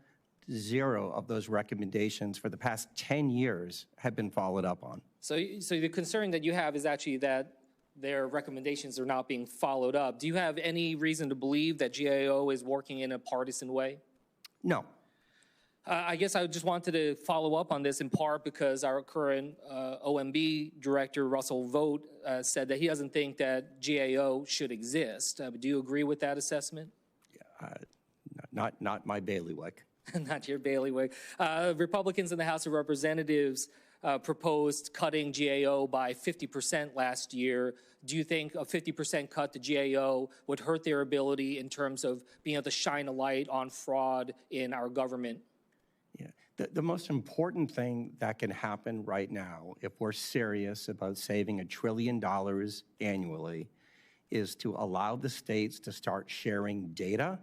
0 of those recommendations for the past 10 years have been followed up on. So the concern that you have is actually that their recommendations are not being followed up. Do you have any reason to believe that GAO is working in a partisan way? No. I guess I just wanted to follow up on this in part because our current OMB director, Russell Vogt, said that he doesn't think that GAO should exist. Do you agree with that assessment? Not my bailiwick. Not your bailiwick. Republicans in the House of Representatives proposed cutting GAO by 50% last year. Do you think a 50% cut to GAO would hurt their ability in terms of being able to shine a light on fraud in our government? Yeah. The most important thing that can happen right now, if we're serious about saving $1 trillion annually, is to allow the states to start sharing data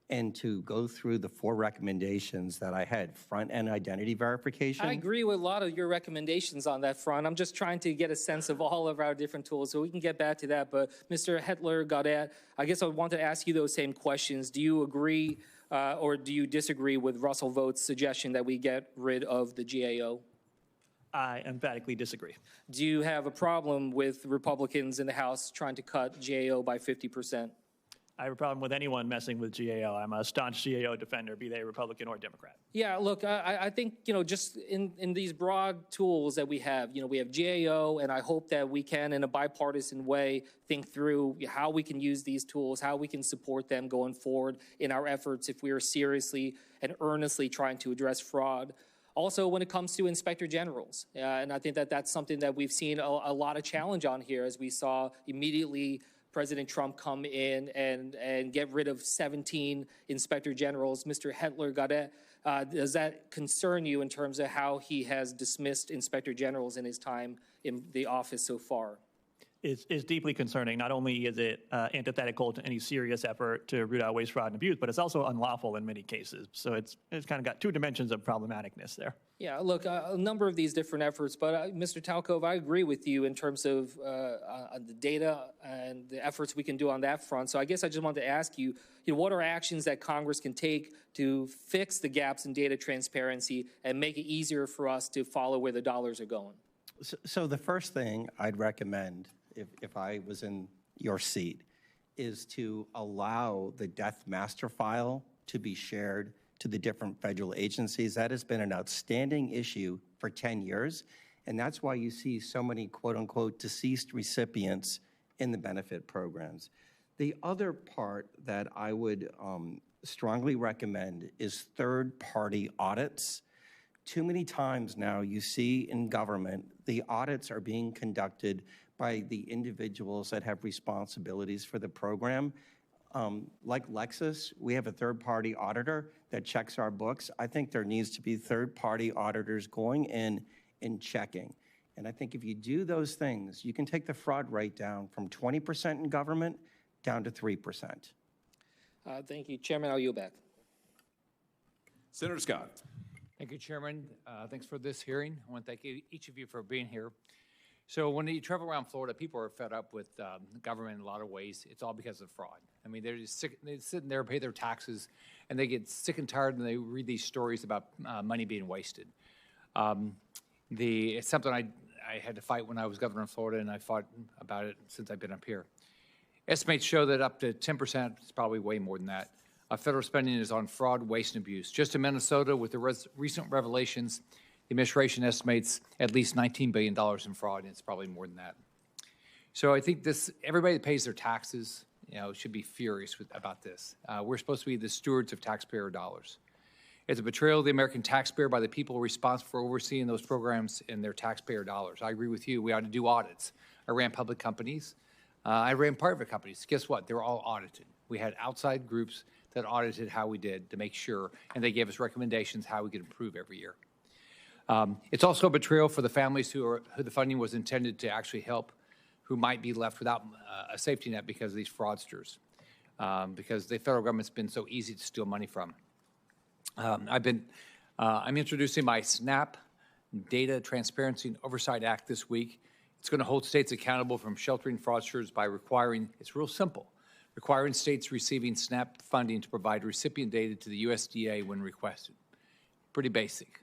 and to go through the 4 recommendations that I had. Front-end identity verification. I agree with a lot of your recommendations on that front. I'm just trying to get a sense of all of our different tools, so we can get back to that. But Mr. Hetler-Gaudet, I guess I want to ask you those same questions. Do you agree or do you disagree with Russell Vogt's suggestion that we get rid of the GAO? I emphatically disagree. Do you have a problem with Republicans in the House trying to cut GAO by 50%? I have a problem with anyone messing with GAO. I'm a staunch GAO defender, be they Republican or Democrat. Yeah, look, I think, just in these broad tools that we have GAO, and I hope that we can, in a bipartisan way, think through how we can use these tools, how we can support them going forward in our efforts if we are seriously and earnestly trying to address fraud. Also, when it comes to inspector generals, and I think that that's something that we've seen a lot of challenge on here, as we saw immediately President Trump come in and get rid of 17 inspector generals. Mr. Hetler-Gaudet, does that concern you in terms of how he has dismissed inspector generals in his time in the office so far? It's deeply concerning. Not only is it antithetical to any serious effort to root out waste, fraud, and abuse, but it's also unlawful in many cases. So it's kind of got 2 dimensions of problematicness there. Yeah, look, a number of these different efforts, but Mr. Talcove, I agree with you in terms of the data and the efforts we can do on that front. So I guess I just wanted to ask you, what are actions that Congress can take to fix the gaps in data transparency and make it easier for us to follow where the dollars are going? So the first thing I'd recommend, if I was in your seat, is to allow the death master file to be shared to the different federal agencies. That has been an outstanding issue for 10 years, and that's why you see so many quote-unquote deceased recipients in the benefit programs. The other part that I would strongly recommend is third-party audits. Too many times now you see in government the audits are being conducted by the individuals that have responsibilities for the program. Like Lexis, we have a third-party auditor that checks our books. I think there needs to be third-party auditors going in in checking. And I think if you do those things, you can take the fraud rate down from 20% in government down to 3%. Thank you, Chairman. I'll yield back. Senator Scott. Thank you, Chairman. Thanks for this hearing. I want to thank each of you for being here. So when you travel around Florida, people are fed up with government in a lot of ways. It's all because of fraud. I mean, they're just sick, they sit in there, pay their taxes, and they get sick and tired, and they read these stories about money being wasted. It's something I had to fight when I was governor of Florida, and I fought about it since I've been up here. Estimates show that up to 10%, it's probably way more than that, of federal spending is on fraud, waste, and abuse. Just in Minnesota, with the recent revelations, the administration estimates at least $19 billion in fraud, and it's probably more than that. So I think everybody that pays their taxes, should be furious about this. We're supposed to be the stewards of taxpayer dollars. It's a betrayal of the American taxpayer by the people responsible for overseeing those programs and their taxpayer dollars. I agree with you. We ought to do audits. I ran public companies. I ran private companies. Guess what? They were all audited. We had outside groups that audited how we did to make sure, and they gave us recommendations how we could improve every year. It's also a betrayal for the families who the funding was intended to actually help, who might be left without a safety net because of these fraudsters, because the federal government's been so easy to steal money from. I'm introducing my SNAP Data Transparency and Oversight Act this week. It's going to hold states accountable from sheltering fraudsters by requiring, it's real simple, requiring states receiving SNAP funding to provide recipient data to the USDA when requested. Pretty basic.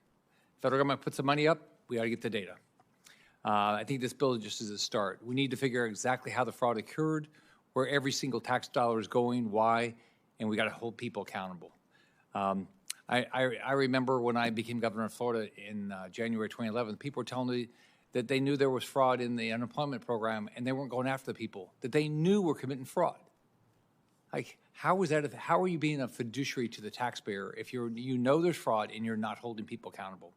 Federal government puts the money up, we ought to get the data. I think this bill just is a start. We need to figure out exactly how the fraud occurred, where every single tax dollar is going, why, and we got to hold people accountable. I remember when I became governor of Florida in January 2011, people were telling me that they knew there was fraud in the unemployment program, and they weren't going after the people that they knew were committing fraud. Like, how is that? How are you being a fiduciary to the taxpayer if you know there's fraud and you're not holding people accountable?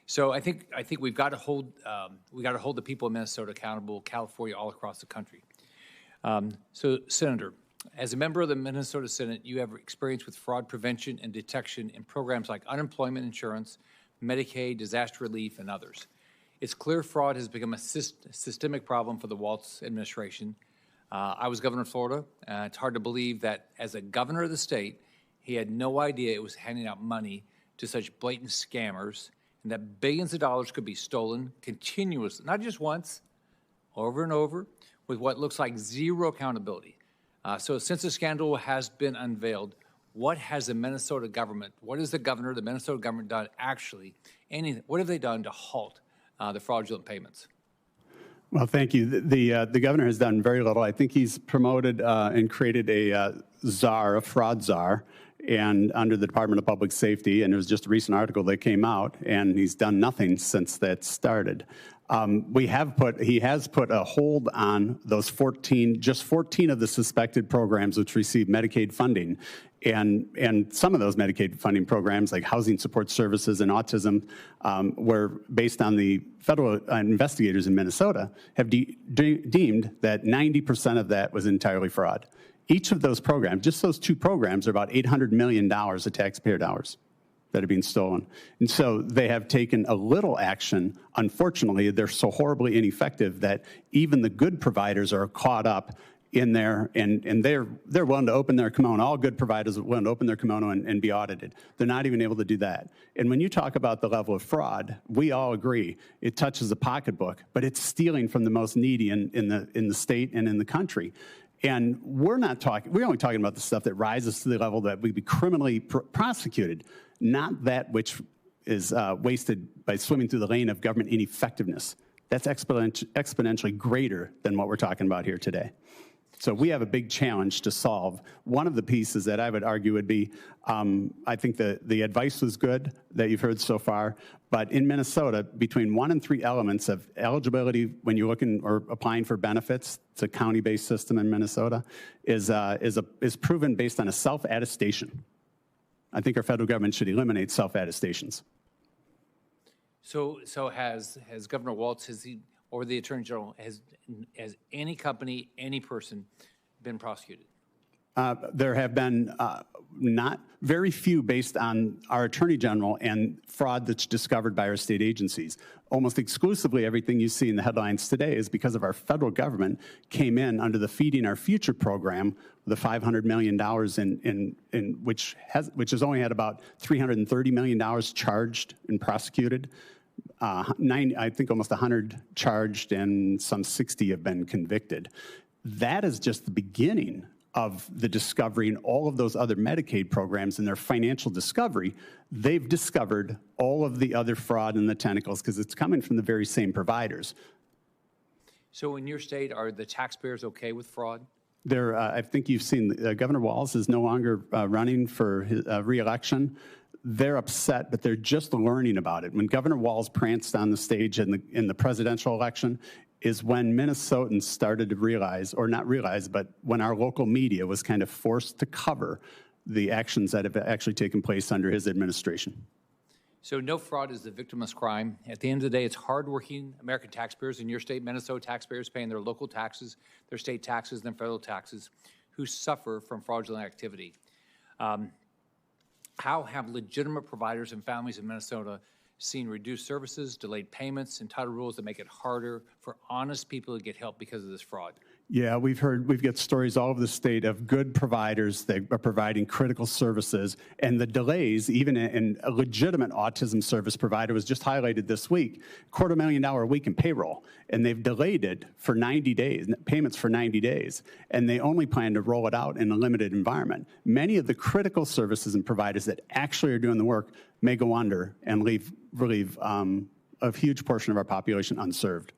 So I think we've got to hold the people of Minnesota accountable, California, all across the country. So, Senator, as a member of the Minnesota Senate, you have experience with fraud prevention and detection in programs like unemployment insurance, Medicaid, disaster relief, and others. It's clear fraud has become a systemic problem for the Walz administration. I was governor of Florida. It's hard to believe that as a governor of the state, he had no idea it was handing out money to such blatant scammers, and that billions of dollars could be stolen continuously, not just once, over and over, with what looks like zero accountability. So since the scandal has been unveiled, what has the Minnesota government, what has the governor, the Minnesota government done actually, anything, what have they done to halt the fraudulent payments? Well, thank you. The governor has done very little. I think he's promoted and created a czar, a fraud czar, and under the Department of Public Safety, and there was just a recent article that came out, and he's done nothing since that started. He has put a hold on those 14 of the suspected programs which receive Medicaid funding. And some of those Medicaid funding programs, like housing support services and autism, were based on the federal investigators in Minnesota, have deemed that 90% of that was entirely fraud. Each of those programs, just those two programs, are about $800 million of taxpayer dollars that are being stolen. And so they have taken a little action. Unfortunately, they're so horribly ineffective that even the good providers are caught up in there, and they're willing to open their kimono. All good providers are willing to open their kimono and be audited. They're not even able to do that. And when you talk about the level of fraud, we all agree it touches the pocketbook, but it's stealing from the most needy in the state and in the country. And we're only talking about the stuff that rises to the level that we'd be criminally prosecuted, not that which is wasted by swimming through the lane of government ineffectiveness. That's exponentially greater than what we're talking about here today. So we have a big challenge to solve. One of the pieces that I would argue would be, I think the advice was good that you've heard so far, but in Minnesota, between 1 and 3 elements of eligibility when you're looking or applying for benefits, it's a county-based system in Minnesota, is proven based on a self-attestation. I think our federal government should eliminate self-attestations. So has Governor Walz, or the Attorney General, has any company, any person been prosecuted? There have been not very few based on our Attorney General and fraud that's discovered by our state agencies. Almost exclusively everything you see in the headlines today is because of our federal government came in under the Feeding Our Future program, the $500 million which has only had about $330 million charged and prosecuted. I think almost 100 charged and some 60 have been convicted. That is just the beginning of the discovery and all of those other Medicaid programs and their financial discovery. They've discovered all of the other fraud and the tentacles because it's coming from the very same providers. So in your state, are the taxpayers okay with fraud? I think you've seen Governor Walz is no longer running for his, re-election. They're upset, but they're just learning about it. When Governor Walz pranced on the stage in the presidential election is when Minnesotans started to realize, or not realize, but when our local media was kind of forced to cover the actions that have actually taken place under his administration. So no fraud is the victimless crime. At the end of the day, it's hardworking American taxpayers in your state, Minnesota taxpayers paying their local taxes, their state taxes, and federal taxes, who suffer from fraudulent activity. How have legitimate providers and families in Minnesota seen reduced services, delayed payments, and tighter rules that make it harder for honest people to get help because of this fraud? Yeah, we've got stories all over the state of good providers that are providing critical services, and the delays, even in a legitimate autism service provider was just highlighted this week, $250,000 a week in payroll, and they've delayed it for 90 days, payments for 90 days, and they only plan to roll it out in a limited environment. Many of the critical services and providers that actually are doing the work may go under and relieve a huge portion of our population unserved.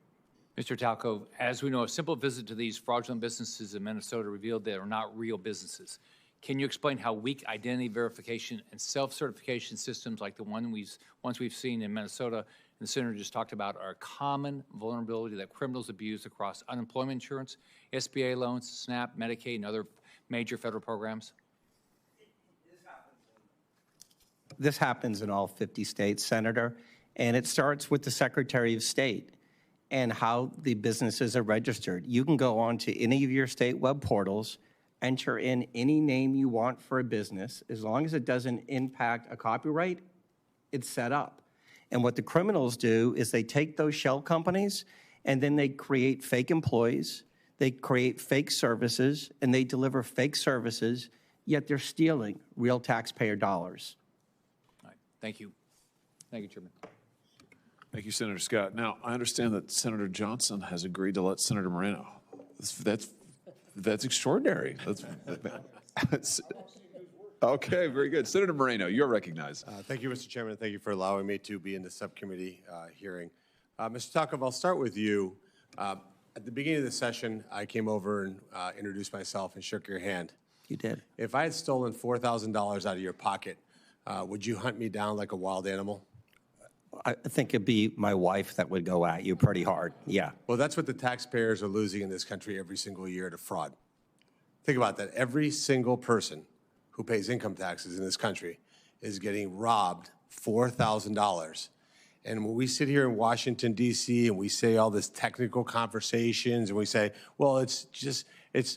Mr. Talco, as we know, a simple visit to these fraudulent businesses in Minnesota revealed they are not real businesses. Can you explain how weak identity verification and self-certification systems like the ones we've seen in Minnesota and the Senator just talked about are a common vulnerability that criminals abuse across unemployment insurance, SBA loans, SNAP, Medicaid, and other major federal programs? This happens in all 50 states, Senator, and it starts with the Secretary of State and how the businesses are registered. You can go on to any of your state web portals, enter in any name you want for a business. As long as it doesn't impact a copyright, it's set up. And what the criminals do is they take those shell companies and then they create fake employees, they create fake services, and they deliver fake services, yet they're stealing real taxpayer dollars. All right. Thank you. Thank you, Chairman. Thank you, Senator Scott. Now, I understand that Senator Johnson has agreed to let Senator Moreno. That's extraordinary. That's okay, very good. Senator Moreno, you're recognized. Thank you, Mr. Chairman. Thank you for allowing me to be in the subcommittee hearing. Mr. Talkov, I'll start with you. At the beginning of the session, I came over and introduced myself and shook your hand. You did. If I had stolen $4,000 out of your pocket, would you hunt me down like a wild animal? I think it'd be my wife that would go at you pretty hard, yeah. Well, that's what the taxpayers are losing in this country every single year to fraud. Think about that. Every single person who pays income taxes in this country is getting robbed $4,000. And when we sit here in Washington, D.C., and we say all this technical conversations, and we say, well, it's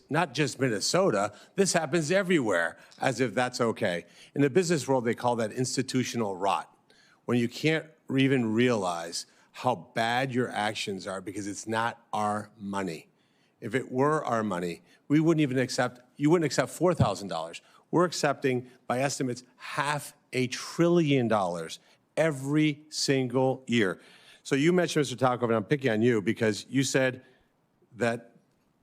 not just Minnesota, this happens everywhere, as if that's okay. In the business world, they call that institutional rot, when you can't even realize how bad your actions are because it's not our money. If it were our money, we wouldn't even accept, you wouldn't accept $4,000. We're accepting, by estimates, $500 billion every single year. So you mentioned, Mr. Talkov, and I'm picking on you because you said that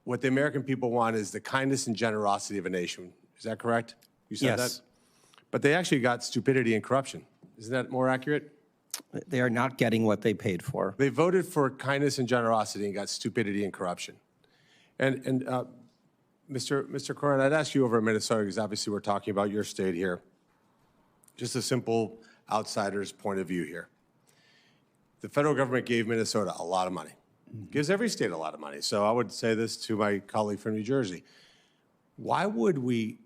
what the American people want is the kindness and generosity of a nation. Is that correct? You said Yes. that? But they actually got stupidity and corruption. Isn't that more accurate? They are not getting what they paid for. They voted for kindness and generosity and got stupidity and corruption. And Mr. Koran, I'd ask you over in Minnesota, because obviously we're talking about your state here, just a simple outsider's point of view here. The federal government gave Minnesota a lot of money. Gives every state a lot of money. So I would say this to my colleague from New Jersey. Why would we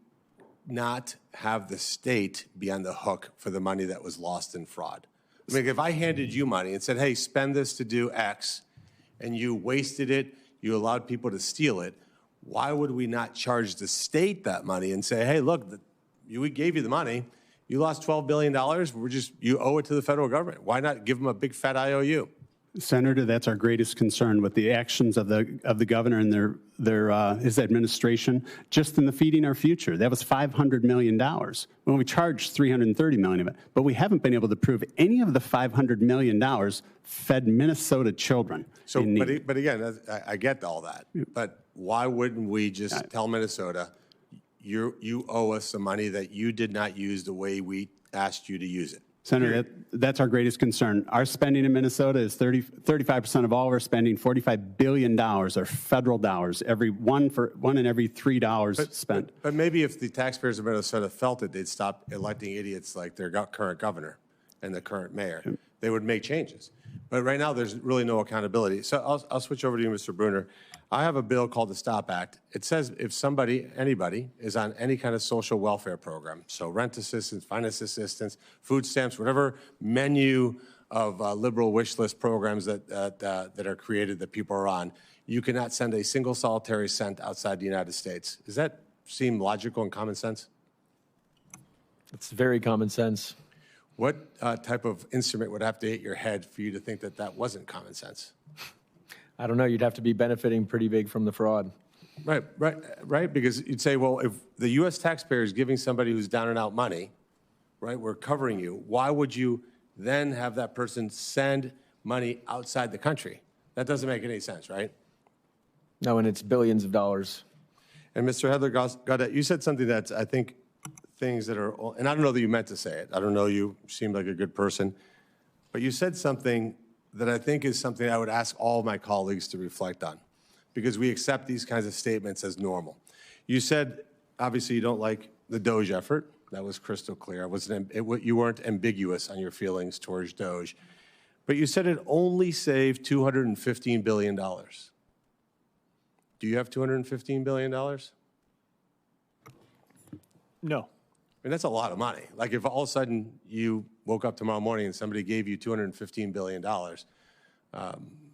not have the state be on the hook for the money that was lost in fraud? I mean, if I handed you money and said, hey, spend this to do X, and you wasted it, you allowed people to steal it, why would we not charge the state that money and say, hey, look, we gave you the money. You lost $12 billion. You owe it to the federal government. Why not give them a big fat IOU? Senator, that's our greatest concern with the actions of the governor and his administration, just in the Feeding Our Future. That was $500 million. Well, we charged $330 million of it, but we haven't been able to prove any of the $500 million fed Minnesota children in need. But again, I get all that. But why wouldn't we just tell Minnesota, you owe us the money that you did not use the way we asked you to use it? Senator, that's our greatest concern. Our spending in Minnesota is 35% of all of our spending. $45 billion are federal dollars. One in every $3 spent. But maybe if the taxpayers of Minnesota felt it, they'd stop electing idiots like their current governor and the current mayor. They would make changes. But right now, there's really no accountability. So I'll switch over to you, Mr. Bruner. I have a bill called the STOP Act. It says if anybody is on any kind of social welfare program, so rent assistance, finance assistance, food stamps, whatever menu of liberal wish list programs that are created that people are on, you cannot send a single solitary cent outside the United States. Does that seem logical and common sense? It's very common sense. What type of instrument would have to hit your head for you to think that that wasn't common sense? I don't know. You'd have to be benefiting pretty big from the fraud. Right. Because you'd say, well, if the U.S. taxpayer is giving somebody who's down and out money, right, we're covering you, why would you then have that person send money outside the country? That doesn't make any sense, right? No, and it's billions of dollars. And Mr. Heather-Gaudet, you said something that's, I think, things that are, and I don't know that you meant to say it. I don't know, you seemed like a good person. But you said something that I think is something I would ask all of my colleagues to reflect on, because we accept these kinds of statements as normal. You said, obviously, you don't like the DOGE effort. That was crystal clear. You weren't ambiguous on your feelings towards DOGE. But you said it only saved $215 billion. Do you have $215 billion? No. I mean, that's a lot of money. Like if all of a sudden you woke up tomorrow morning and somebody gave you $215 billion, man,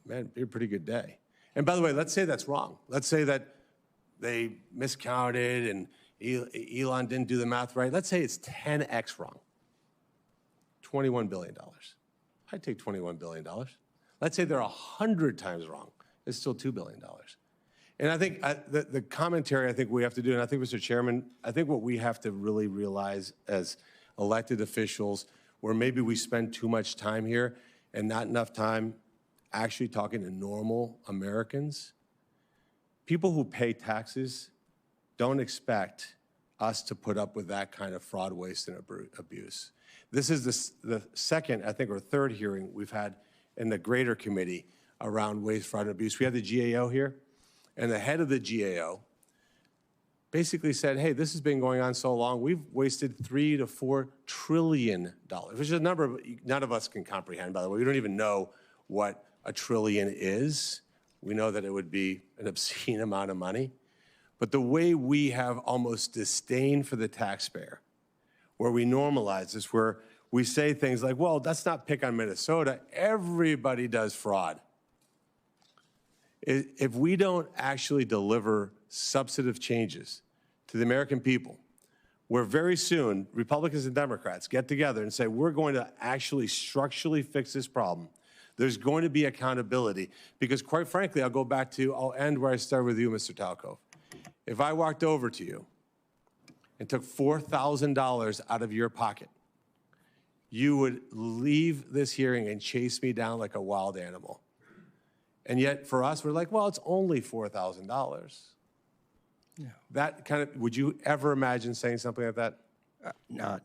it'd be a pretty good day. And by the way, let's say that's wrong. Let's say that they miscounted and Elon didn't do the math right. Let's say it's 10x wrong. $21 billion. I'd take $21 billion. Let's say they're 100 times wrong. It's still $2 billion. And I think the commentary I think we have to do, and I think, Mr. Chairman, I think what we have to really realize as elected officials, where maybe we spend too much time here and not enough time actually talking to normal Americans, people who pay taxes don't expect us to put up with that kind of fraud, waste, and abuse. This is the second, I think, or third hearing we've had in the greater committee around waste, fraud, and abuse. We had the GAO here. And the head of the GAO basically said, hey, this has been going on so long, we've wasted $3 to $4 trillion, which is a number none of us can comprehend, by the way. We don't even know what a trillion is. We know that it would be an obscene amount of money. But the way we have almost disdain for the taxpayer, where we normalize this, where we say things like, well, let's not pick on Minnesota. Everybody does fraud. If we don't actually deliver substantive changes to the American people, where very soon Republicans and Democrats get together and say, we're going to actually structurally fix this problem, there's going to be accountability. Because quite frankly, I'll end where I started with you, Mr. Talcove. If I walked over to you and took $4,000 out of your pocket, you would leave this hearing and chase me down like a wild animal. And yet, for us, we're like, well, it's only $4,000. Yeah. That kind of, would you ever imagine saying something like that?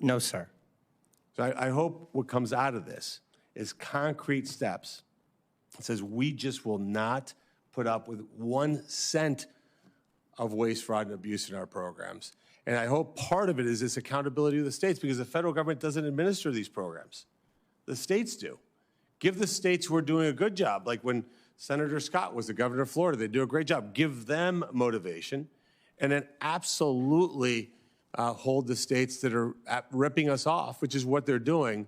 No, sir. So I hope what comes out of this is concrete steps. It says we just will not put up with 1 cent of waste, fraud, and abuse in our programs. And I hope part of it is this accountability of the states, because the federal government doesn't administer these programs. The states do. Give the states who are doing a good job, like when Senator Scott was the governor of Florida. They do a great job. Give them motivation, and then absolutely hold the states that are ripping us off, which is what they're doing,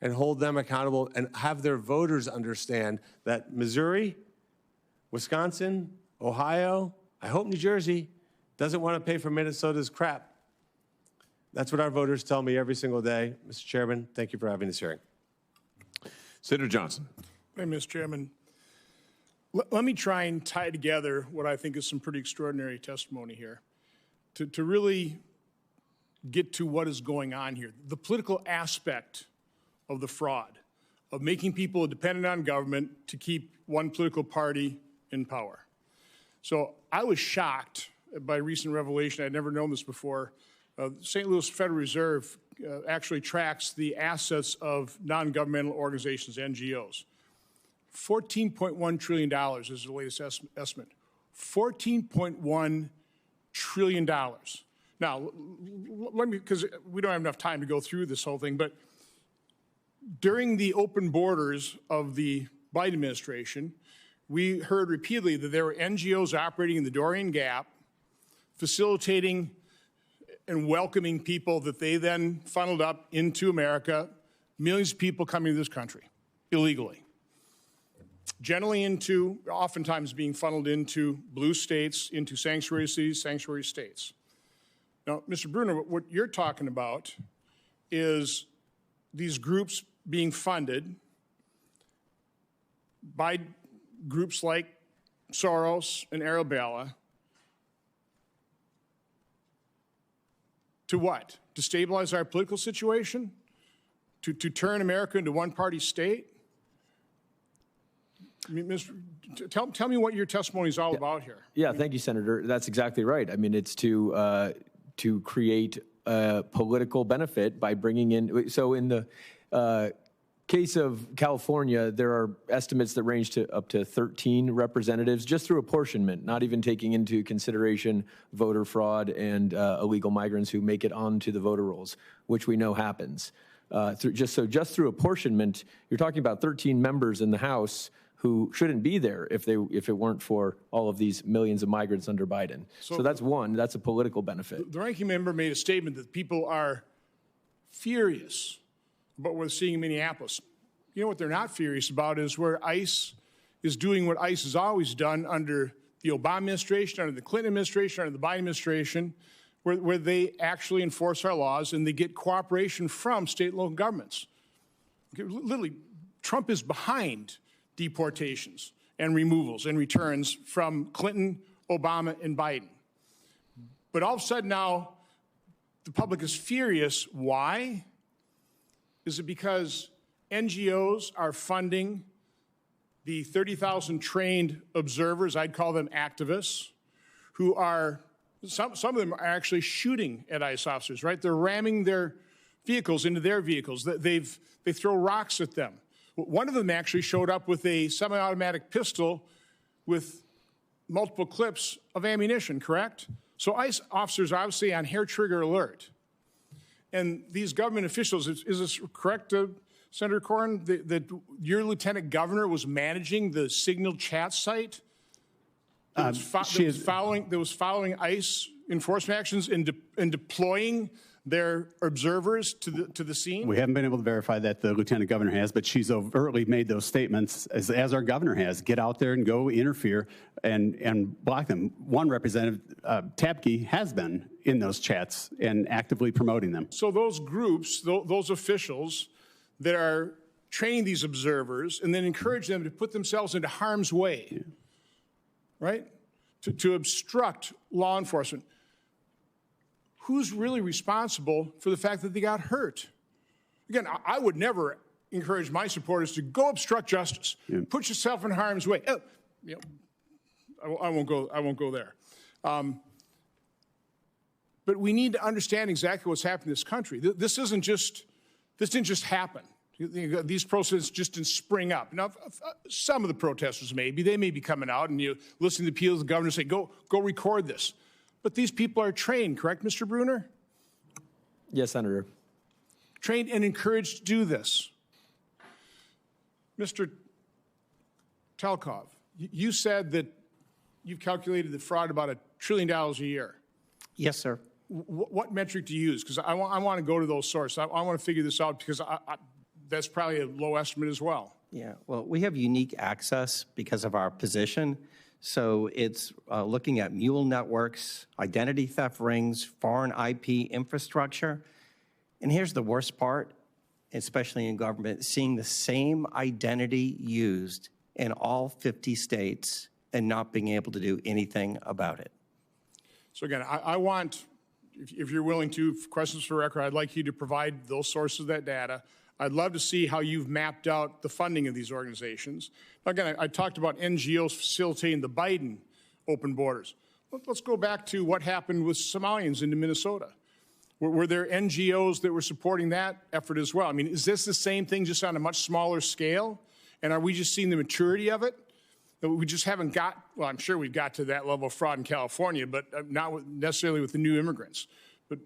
and hold them accountable and have their voters understand that Missouri, Wisconsin, Ohio, I hope New Jersey doesn't want to pay for Minnesota's crap. That's what our voters tell me every single day. Mr. Chairman, thank you for having this hearing. Senator Johnson. Hey, Mr. Chairman. Let me try and tie together what I think is some pretty extraordinary testimony here to really get to what is going on here. The political aspect of the fraud, of making people dependent on government to keep one political party in power. So I was shocked by recent revelation. I'd never known this before. St. Louis Federal Reserve actually tracks the assets of non-governmental organizations, NGOs. $14.1 trillion is the latest estimate. $14.1 trillion. Now, let me, because we don't have enough time to go through this whole thing, but during the open borders of the Biden administration, we heard repeatedly that there were NGOs operating in the Darien Gap, facilitating and welcoming people that they then funneled up into America, millions of people coming to this country illegally. Generally oftentimes being funneled into blue states, into sanctuary cities, sanctuary states. Now, Mr. Bruner, what you're talking about is these groups being funded by groups like Soros and Arabella to what? To stabilize our political situation? To turn America into one-party state? I mean, tell me what your testimony is all about here. Yeah, thank you, Senator. That's exactly right. I mean, it's to create political benefit by bringing in. So in the case of California, there are estimates that range to up to 13 representatives just through apportionment, not even taking into consideration voter fraud and illegal migrants who make it onto the voter rolls, which we know happens. Just through apportionment, you're talking about 13 members in the House who shouldn't be there if it weren't for all of these millions of migrants under Biden. So that's a political benefit. The ranking member made a statement that people are furious about what we're seeing in Minneapolis. You know what they're not furious about is where ICE is doing what ICE has always done under the Obama administration, under the Clinton administration, under the Biden administration, where they actually enforce our laws and they get cooperation from state and local governments. Literally, Trump is behind deportations and removals and returns from Clinton, Obama, and Biden. But all of a sudden now, the public is furious. Why? Is it because NGOs are funding the 30,000 trained observers, I'd call them activists, who are, some of them are actually shooting at ICE officers, right? They're ramming their vehicles into their vehicles. They throw rocks at them. One of them actually showed up with a semi-automatic pistol with multiple clips of ammunition, correct? So ICE officers are obviously on hair trigger alert. And these government officials, is this correct, Senator Koran, that your lieutenant governor was managing the Signal chat site that was following ICE enforcement actions and deploying their observers to the scene? We haven't been able to verify that the lieutenant governor has, but she's overtly made those statements, as our governor has. Get out there and go interfere and block them. One representative, Tapke, has been in those chats and actively promoting them. So those groups, those officials that are training these observers and then encourage them to put themselves into harm's way, right, to obstruct law enforcement. Who's really responsible for the fact that they got hurt? Again, I would never encourage my supporters to go obstruct justice. Yeah. Put yourself in harm's way. I won't go there. But we need to understand exactly what's happening in this country. This didn't just happen. These protests just didn't spring up. Now, some of the protesters they may be coming out and you listen to the appeals of the governor and say, go record this. But these people are trained, correct, Mr. Bruner? Yes, Senator. Trained and encouraged to do this. Mr. Telkov, you said that you've calculated the fraud about $1 trillion a year. Yes, sir. What metric do you use? Because I want to go to those sources. I want to figure this out because that's probably a low estimate as well. Yeah, well, we have unique access because of our position. So it's looking at mule networks, identity theft rings, foreign IP infrastructure. And here's the worst part, especially in government, seeing the same identity used in all 50 states and not being able to do anything about it. So again, I want, if you're willing to, questions for record, I'd like you to provide those sources of that data. I'd love to see how you've mapped out the funding of these organizations. Again, I talked about NGOs facilitating the Biden open borders. Let's go back to what happened with Somalians into Minnesota. Were there NGOs that were supporting that effort as well? I mean, is this the same thing just on a much smaller scale? And are we just seeing the maturity of it? We just haven't got, well, I'm sure we've got to that level of fraud in California, but not necessarily with the new immigrants. But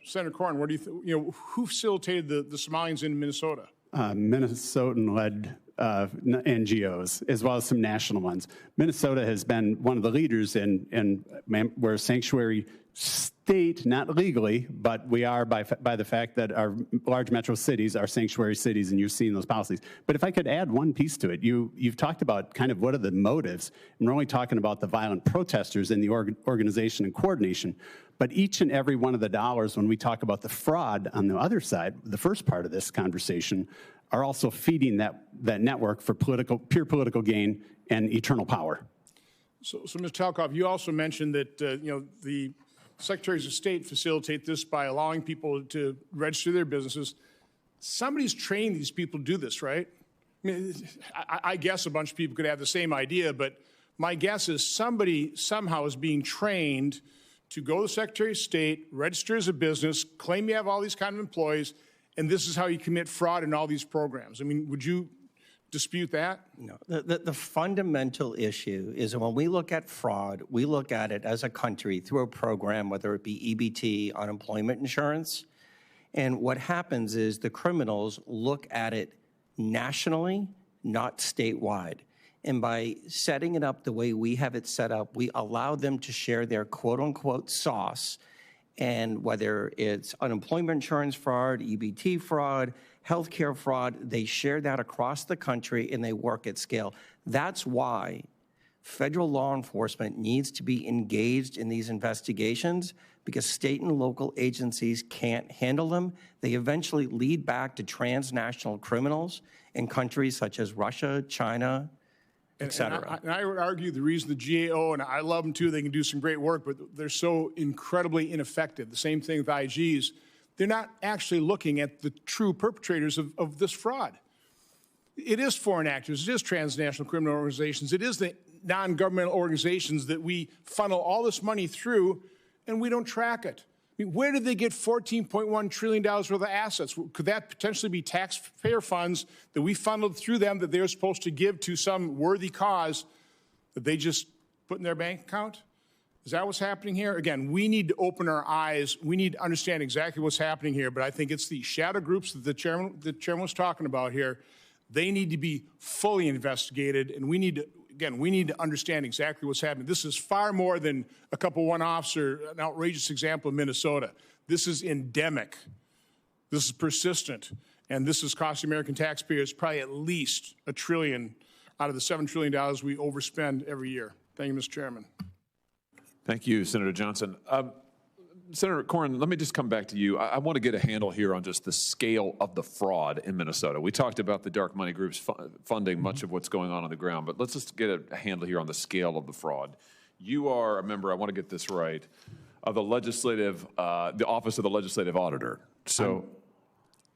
Senator Koran, what do you think, who facilitated the Somalians in Minnesota? Minnesotan-led NGOs, as well as some national ones. Minnesota has been one of the leaders in we're a sanctuary state, not legally, but we are by the fact that our large metro cities are sanctuary cities, and you've seen those policies. But if I could add one piece to it, you've talked about kind of what are the motives, and we're only talking about the violent protesters in the organization and coordination, but each and every one of the dollars when we talk about the fraud on the other side, the first part of this conversation, are also feeding that network for pure political gain and eternal power. So Mr. Talkoff, you also mentioned that the Secretaries of State facilitate this by allowing people to register their businesses. Somebody's trained these people to do this, right? I mean, I guess a bunch of people could have the same idea, but my guess is somebody somehow is being trained to go to the Secretary of State, register as a business, claim you have all these kind of employees, and this is how you commit fraud in all these programs. I mean, would you dispute that? No. The fundamental issue is when we look at fraud, we look at it as a country through a program, whether it be EBT, unemployment insurance. And what happens is the criminals look at it nationally, not statewide. And by setting it up the way we have it set up, we allow them to share their quote-unquote sauce. And whether it's unemployment insurance fraud, EBT fraud, healthcare fraud, they share that across the country and they work at scale. That's why federal law enforcement needs to be engaged in these investigations, because state and local agencies can't handle them. They eventually lead back to transnational criminals in countries such as Russia, China, et cetera. And I would argue the reason the GAO, and I love them too, they can do some great work, but they're so incredibly ineffective. The same thing with IGs. They're not actually looking at the true perpetrators of this fraud. It is foreign actors. It is transnational criminal organizations. It is the non-governmental organizations that we funnel all this money through, and we don't track it. I mean, where did they get $14.1 trillion worth of assets? Could that potentially be taxpayer funds that we funneled through them that they're supposed to give to some worthy cause that they just put in their bank account? Is that what's happening here? Again, we need to open our eyes. We need to understand exactly what's happening here. But I think it's the shadow groups that the chairman was talking about here. They need to be fully investigated, and we need to understand exactly what's happening. This is far more than a couple one-offs or an outrageous example of Minnesota. This is endemic. This is persistent, and this is costing American taxpayers probably at least $1 trillion out of the $7 trillion we overspend every year. Thank you, Mr. Chairman. Thank you, Senator Johnson. Senator Koran, let me just come back to you. I want to get a handle here on just the scale of the fraud in Minnesota. We talked about the dark money groups funding much of what's going on the ground, but let's just get a handle here on the scale of the fraud. You are a member, I want to get this right, of the the Office of the Legislative Auditor. So,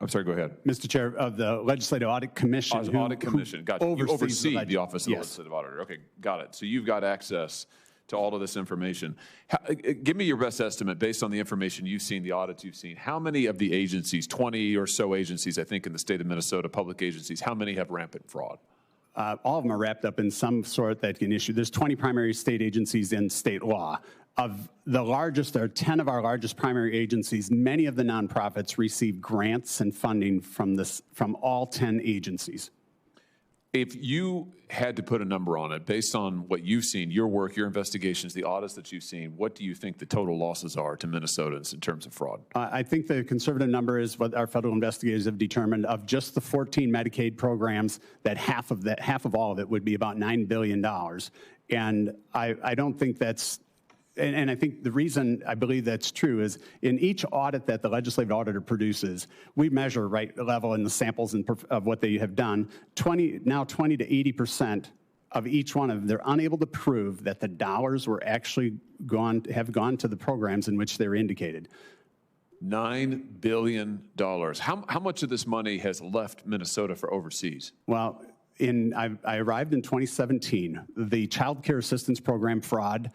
I'm sorry, go ahead. Mr. Chair, of the Legislative Audit Commission. Audit Commission, gotcha. You oversee the Office of the Yes. Legislative Auditor. Okay, got it. So you've got access to all of this information. Give me your best estimate based on the information you've seen, the audits you've seen. How many of the agencies, 20 or so agencies, I think, in the state of Minnesota, public agencies, how many have rampant fraud? All of them are wrapped up in some sort that can issue. There's 20 primary state agencies in state law. Of the largest, there are 10 of our largest primary agencies. Many of the nonprofits receive grants and funding from all 10 agencies. If you had to put a number on it, based on what you've seen, your work, your investigations, the audits that you've seen, what do you think the total losses are to Minnesotans in terms of fraud? I think the conservative number is what our federal investigators have determined of just the 14 Medicaid programs, that half of all of it would be about $9 billion. And I don't think that's, and I think the reason I believe that's true is in each audit that the legislative auditor produces, we measure right level in the samples of what they have done. 20 to 80% of each one of them, they're unable to prove that the dollars were actually have gone to the programs in which they're indicated. $9 billion. How much of this money has left Minnesota for overseas? Well, I arrived in 2017. The Child Care Assistance Program fraud,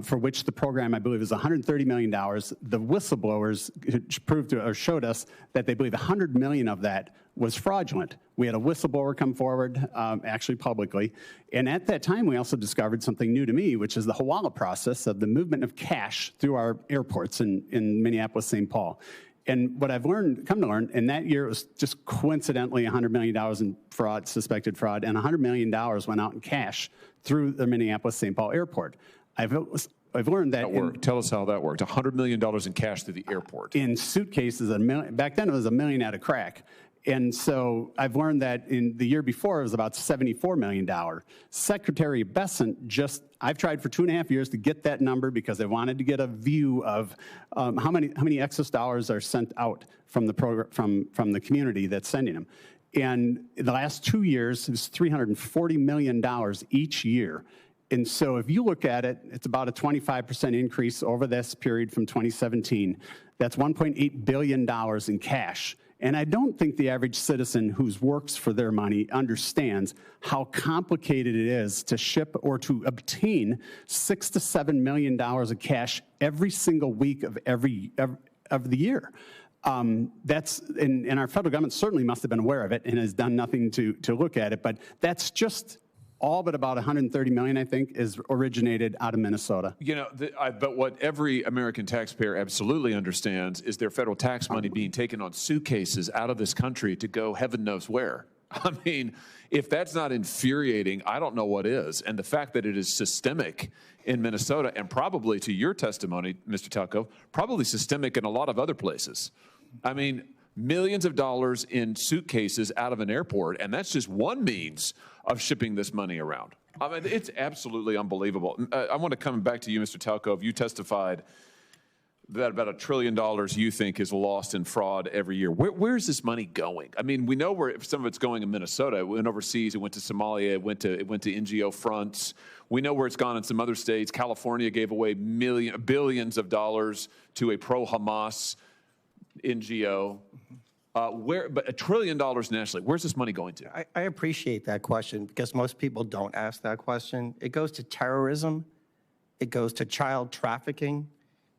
for which the program, I believe, is $130 million. The whistleblowers showed us that they believe $100 million of that was fraudulent. We had a whistleblower come forward, actually publicly, and at that time we also discovered something new to me, which is the Hawala process of the movement of cash through our airports in Minneapolis-St. Paul. And what I've come to learn, in that year it was just coincidentally $100 million in fraud, suspected fraud, and $100 million went out in cash through the Minneapolis-St. Paul airport. I've learned that. Tell us how that worked. $100 million in cash through the airport. In suitcases, back then it was $1 million out of crack. And so I've learned that in the year before it was about $74 million. Secretary Bessent I've tried for 2.5 years to get that number because I wanted to get a view of how many excess dollars are sent out from the from the community that's sending them. And in the last 2 years, it was $340 million each year. And so if you look at it, it's about a 25% increase over this period from 2017. That's $1.8 billion in cash. And I don't think the average citizen who works for their money understands how complicated it is to ship or to obtain $6 to $7 million of cash every single week of the year. And our federal government certainly must have been aware of it and has done nothing to look at it. But that's just all but about $130 million, I think, is originated out of Minnesota. You know, but what every American taxpayer absolutely understands is their federal tax money being taken on suitcases out of this country to go heaven knows where. I mean, if that's not infuriating, I don't know what is. And the fact that it is systemic in Minnesota, and probably to your testimony, Mr. Talco, probably systemic in a lot of other places. I mean, millions of dollars in suitcases out of an airport, and that's just one means of shipping this money around. I mean, it's absolutely unbelievable. I want to come back to you, Mr. Talco. You testified that about $1 trillion you think is lost in fraud every year. Where is this money going? I mean, we know where some of it's going in Minnesota. It went overseas. It went to Somalia. It went to NGO fronts. We know where it's gone in some other states. California gave away billions of dollars to a pro-Hamas NGO. But $1 trillion nationally, where's this money going to? I appreciate that question because most people don't ask that question. It goes to terrorism. It goes to child trafficking.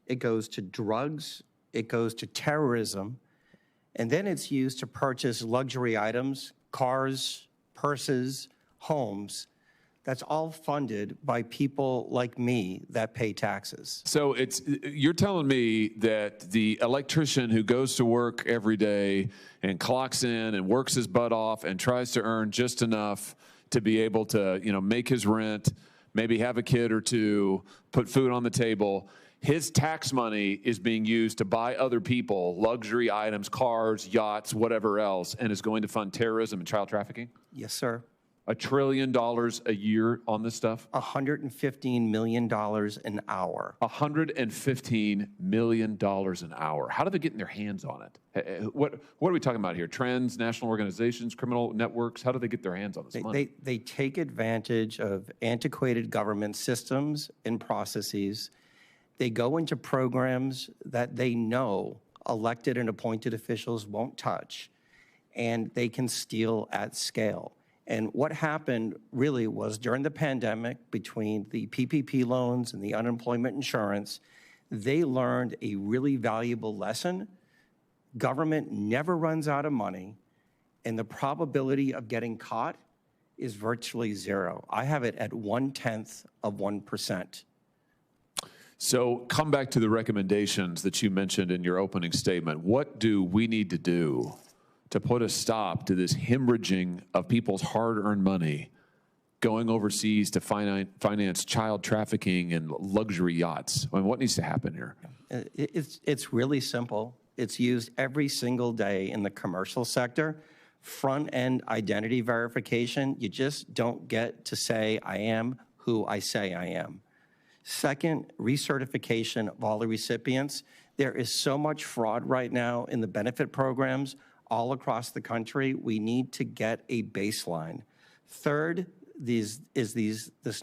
It goes to drugs. It goes to terrorism. And then it's used to purchase luxury items, cars, purses, homes. That's all funded by people like me that pay taxes. So you're telling me that the electrician who goes to work every day and clocks in and works his butt off and tries to earn just enough to be able to, make his rent, maybe have a kid or two, put food on the table, his tax money is being used to buy other people luxury items, cars, yachts, whatever else, and is going to fund terrorism and child trafficking? Yes, sir. $1 trillion a year on this stuff? $115 million an hour. $115 million an hour. How do they get in their hands on it? What are we talking about here? Trends, national organizations, criminal networks? How do they get their hands on this money? They take advantage of antiquated government systems and processes. They go into programs that they know elected and appointed officials won't touch, and they can steal at scale. And what happened really was during the pandemic, between the PPP loans and the unemployment insurance, they learned a really valuable lesson. Government never runs out of money, and the probability of getting caught is virtually zero. I have it at 0.1%. So come back to the recommendations that you mentioned in your opening statement. What do we need to do to put a stop to this hemorrhaging of people's hard-earned money going overseas to finance child trafficking and luxury yachts? I mean, what needs to happen here? It's really simple. It's used every single day in the commercial sector. Front-end identity verification, you just don't get to say, I am who I say I am. Second, recertification of all the recipients. There is so much fraud right now in the benefit programs all across the country. We need to get a baseline. Third, this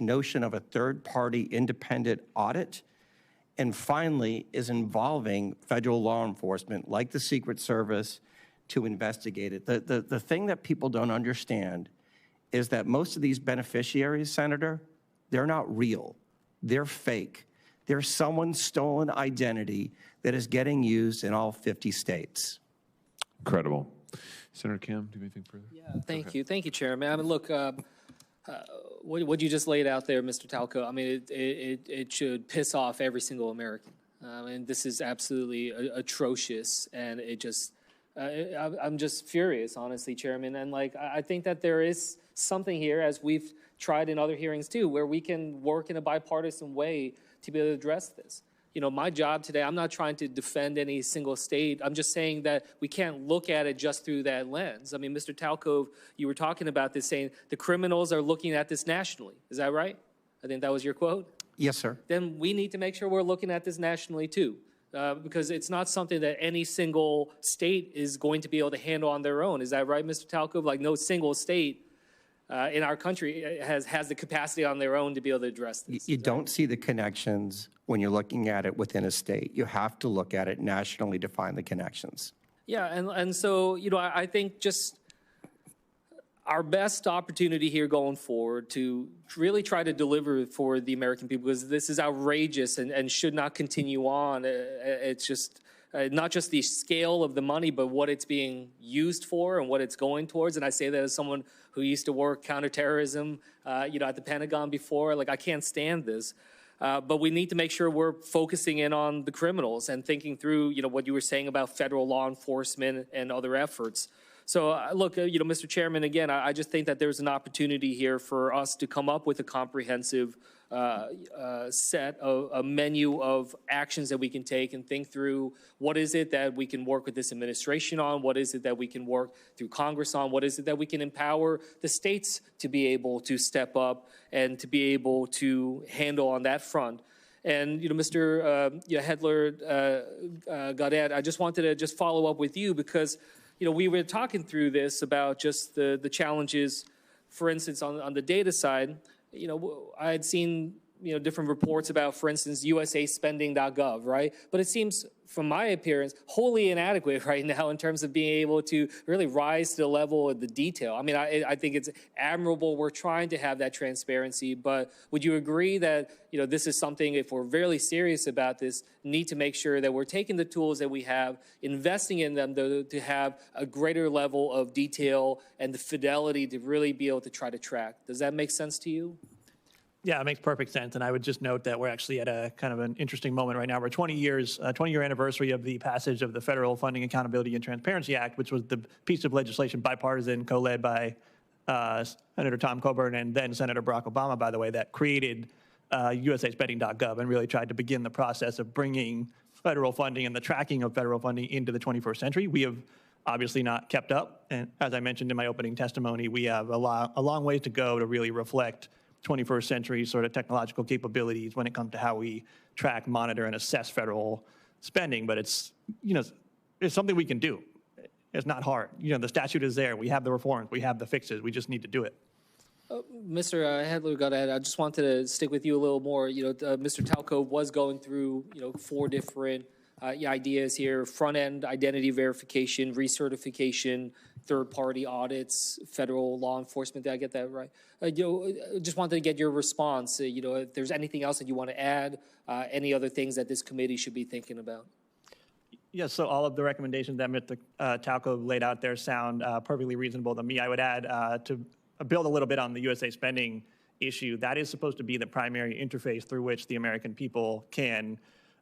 notion of a third-party independent audit. And finally, is involving federal law enforcement, like the Secret Service, to investigate it. The thing that people don't understand is that most of these beneficiaries, Senator, they're not real. They're fake. They're someone's stolen identity that is getting used in all 50 states. Incredible. Senator Kim, do you have anything further? Yeah, thank you. Thank you, Chairman. I mean, look, what you just laid out there, Mr. Talco, I mean, it should piss off every single American. And this is absolutely atrocious, and it just, I'm just furious, honestly, Chairman. And like, I think that there is something here, as we've tried in other hearings too, where we can work in a bipartisan way to be able to address this. You know, my job today, I'm not trying to defend any single state. I'm just saying that we can't look at it just through that lens. I mean, Mr. Talco, you were talking about this, saying the criminals are looking at this nationally. Is that right? I think that was your quote. Yes, sir. Then we need to make sure we're looking at this nationally too. Because it's not something that any single state is going to be able to handle on their own. Is that right, Mr. Talco? Like, no single state in our country has the capacity on their own to be able to address this. You don't see the connections when you're looking at it within a state. You have to look at it nationally to find the connections. Yeah, and so, you know, I think just our best opportunity here going forward to really try to deliver for the American people, because this is outrageous and should not continue on. It's just not just the scale of the money, but what it's being used for and what it's going towards. And I say that as someone who used to work counterterrorism, you know, at the Pentagon before. Like, I can't stand this. But we need to make sure we're focusing in on the criminals and thinking through, you know, what you were saying about federal law enforcement and other efforts. So, look, you know, Mr. Chairman, again, I just think that there's an opportunity here for us to come up with a comprehensive a menu of actions that we can take and think through what is it that we can work with this administration on, what is it that we can work through Congress on, what is it that we can empower the states to be able to step up and to be able to handle on that front. And, you know, Mr. Hedler, Gaudet, I just wanted to just follow up with you because, you know, we were talking through this about just the challenges, for instance, on the data side. You know, I had seen, you know, different reports about, for instance, usaspending.gov, right? But it seems, from my appearance, wholly inadequate right now in terms of being able to really rise to the level of the detail. I mean, I think it's admirable. We're trying to have that transparency, but would you agree that, you know, this is something, if we're really serious about this, need to make sure that we're taking the tools that we have, investing in them to have a greater level of detail and the fidelity to really be able to try to track? Does that make sense to you? Yeah, it makes perfect sense. And I would just note that we're actually at a kind of an interesting moment right now. We're 20-year anniversary of the passage of the Federal Funding Accountability and Transparency Act, which was the piece of legislation, bipartisan, co-led by Senator Tom Coburn and then Senator Barack Obama, by the way, that created usaspending.gov and really tried to begin the process of bringing federal funding and the tracking of federal funding into the 21st century. We have obviously not kept up. And as I mentioned in my opening testimony, we have a long way to go to really reflect 21st century sort of technological capabilities when it comes to how we track, monitor, and assess federal spending. But it's, you know, it's something we can do. It's not hard. You know, the statute is there. We have the reforms. We have the fixes. We just need to do it. Mr. Hedler, I just wanted to stick with you a little more. You know, Mr. Talco was going through, you know, 4 different ideas here: front-end identity verification, recertification, third-party audits, federal law enforcement. Did I get that right? You know, just wanted to get your response. You know, if there's anything else that you want to add, any other things that this committee should be thinking about. Yes, so all of the recommendations that Mr. Talco laid out there sound perfectly reasonable to me. I would add to build a little bit on the USA spending issue. That is supposed to be the primary interface through which the American people can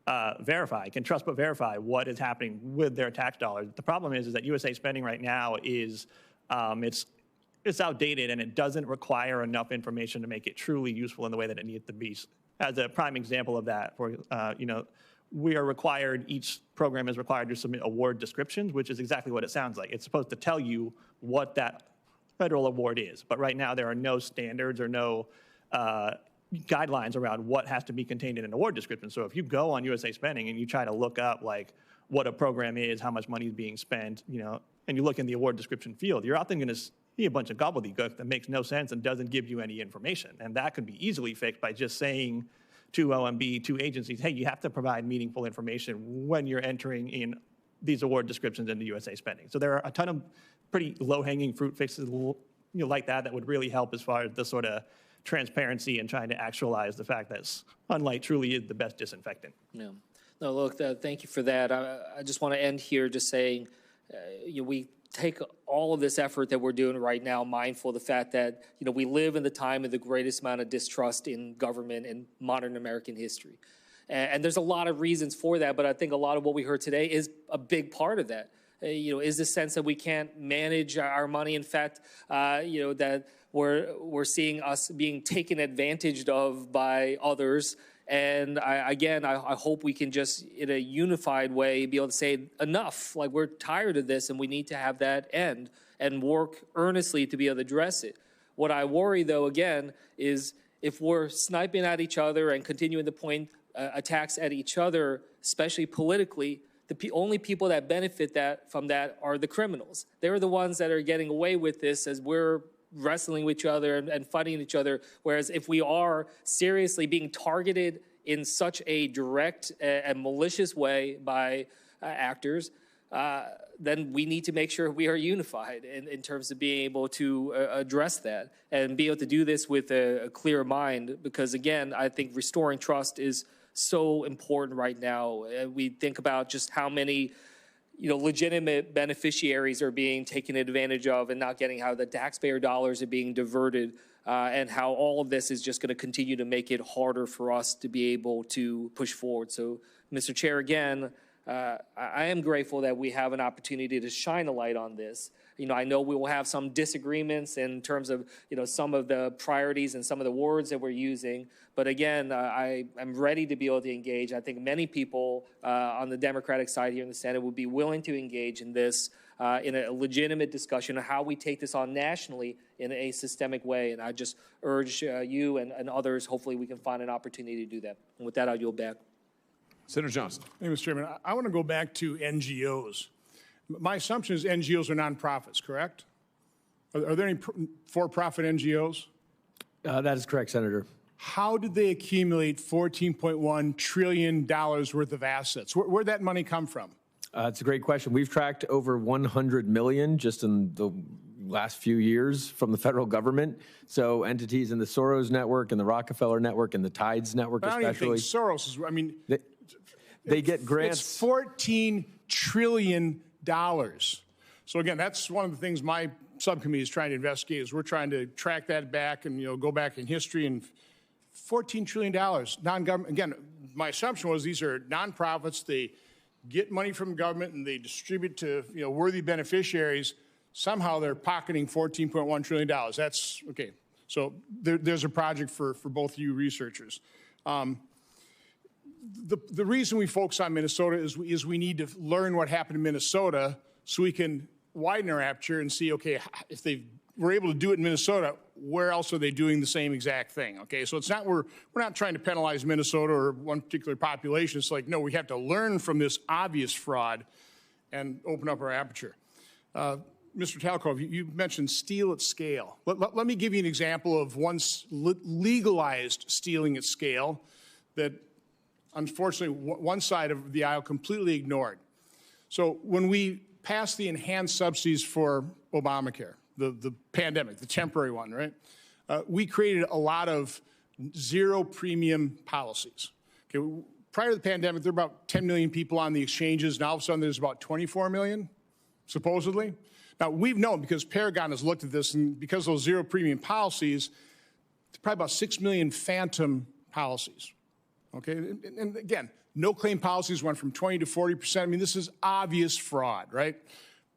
can trust but verify what is happening with their tax dollars. The problem is that USA spending right now is it's outdated and it doesn't require enough information to make it truly useful in the way that it needs to be. As a prime example of that, we are required, each program is required to submit award descriptions, which is exactly what it sounds like. It's supposed to tell you what that federal award is. But right now there are no standards or no guidelines around what has to be contained in an award description. So if you go on USA Spending and you try to look up like what a program is, how much money is being spent, and you look in the award description field, you're often going to see a bunch of gobbledygook that makes no sense and doesn't give you any information. And that could be easily fixed by just saying to OMB, to agencies, hey, you have to provide meaningful information when you're entering in these award descriptions into USA Spending. So there are a ton of pretty low-hanging fruit fixes like that would really help as far as the sort of transparency and trying to actualize the fact that sunlight truly is the best disinfectant. Yeah. No, look, thank you for that. I just want to end here just saying we take all of this effort that we're doing right now, mindful of the fact that, we live in the time of the greatest amount of distrust in government in modern American history. And there's a lot of reasons for that, but I think a lot of what we heard today is a big part of that. Is the sense that we can't manage our money. In fact, that we're seeing us being taken advantage of by others. And I hope we can just, in a unified way, be able to say enough. Like, we're tired of this, and we need to have that end and work earnestly to be able to address it. What I worry, though, again, is if we're sniping at each other and continuing to point attacks at each other, especially politically, the only people that benefit from that are the criminals. They're the ones that are getting away with this as we're wrestling with each other and fighting each other. Whereas if we are seriously being targeted in such a direct and malicious way by actors, then we need to make sure we are unified in terms of being able to address that and be able to do this with a clear mind. Because again, I think restoring trust is so important right now. We think about just how many legitimate beneficiaries are being taken advantage of and not getting, how the taxpayer dollars are being diverted, and how all of this is just going to continue to make it harder for us to be able to push forward. So, Mr. Chair, again, I am grateful that we have an opportunity to shine a light on this. I know we will have some disagreements in terms of, some of the priorities and some of the words that we're using. But again, I am ready to be able to engage. I think many people on the Democratic side here in the Senate would be willing to engage in this in a legitimate discussion of how we take this on nationally in a systemic way. And I just urge you and others, hopefully we can find an opportunity to do that. And with that, I'll yield back. Senator Johnson. Hey, Mr. Chairman, I want to go back to NGOs. My assumption is NGOs are nonprofits, correct? Are there any for-profit NGOs? That is correct, Senator. How did they accumulate $14.1 trillion worth of assets? Where'd that money come from? It's a great question. We've tracked over 100 million just in the last few years from the federal government. So entities in the Soros network and the Rockefeller network and the Tides network, I don't especially. even think Soros is, they get grants. It's $14 trillion. So again, that's one of the things my subcommittee is trying to investigate, is we're trying to track that back and, go back in history. And $14 trillion, non-government. Again, my assumption was these are nonprofits. They get money from government and they distribute to, worthy beneficiaries. Somehow they're pocketing $14.1 trillion. That's okay. So there's a project for both you researchers. The reason we focus on Minnesota is we need to learn what happened in Minnesota so we can widen our aperture and see, okay, if they were able to do it in Minnesota, where else are they doing the same exact thing? Okay, so it's not, we're not trying to penalize Minnesota or one particular population. It's like, no, we have to learn from this obvious fraud and open up our aperture. Mr. Talcove, you mentioned steal at scale. Let me give you an example of one legalized stealing at scale that unfortunately one side of the aisle completely ignored. So when we passed the enhanced subsidies for Obamacare, the pandemic, the temporary one, right? We created a lot of zero premium policies. Okay, prior to the pandemic, there were about 10 million people on the exchanges. Now all of a sudden there's about 24 million, supposedly. Now we've known, because Paragon has looked at this, and because of those zero premium policies, there's probably about 6 million phantom policies. Okay, and again, no claim policies went from 20 to 40%. I mean, this is obvious fraud, right?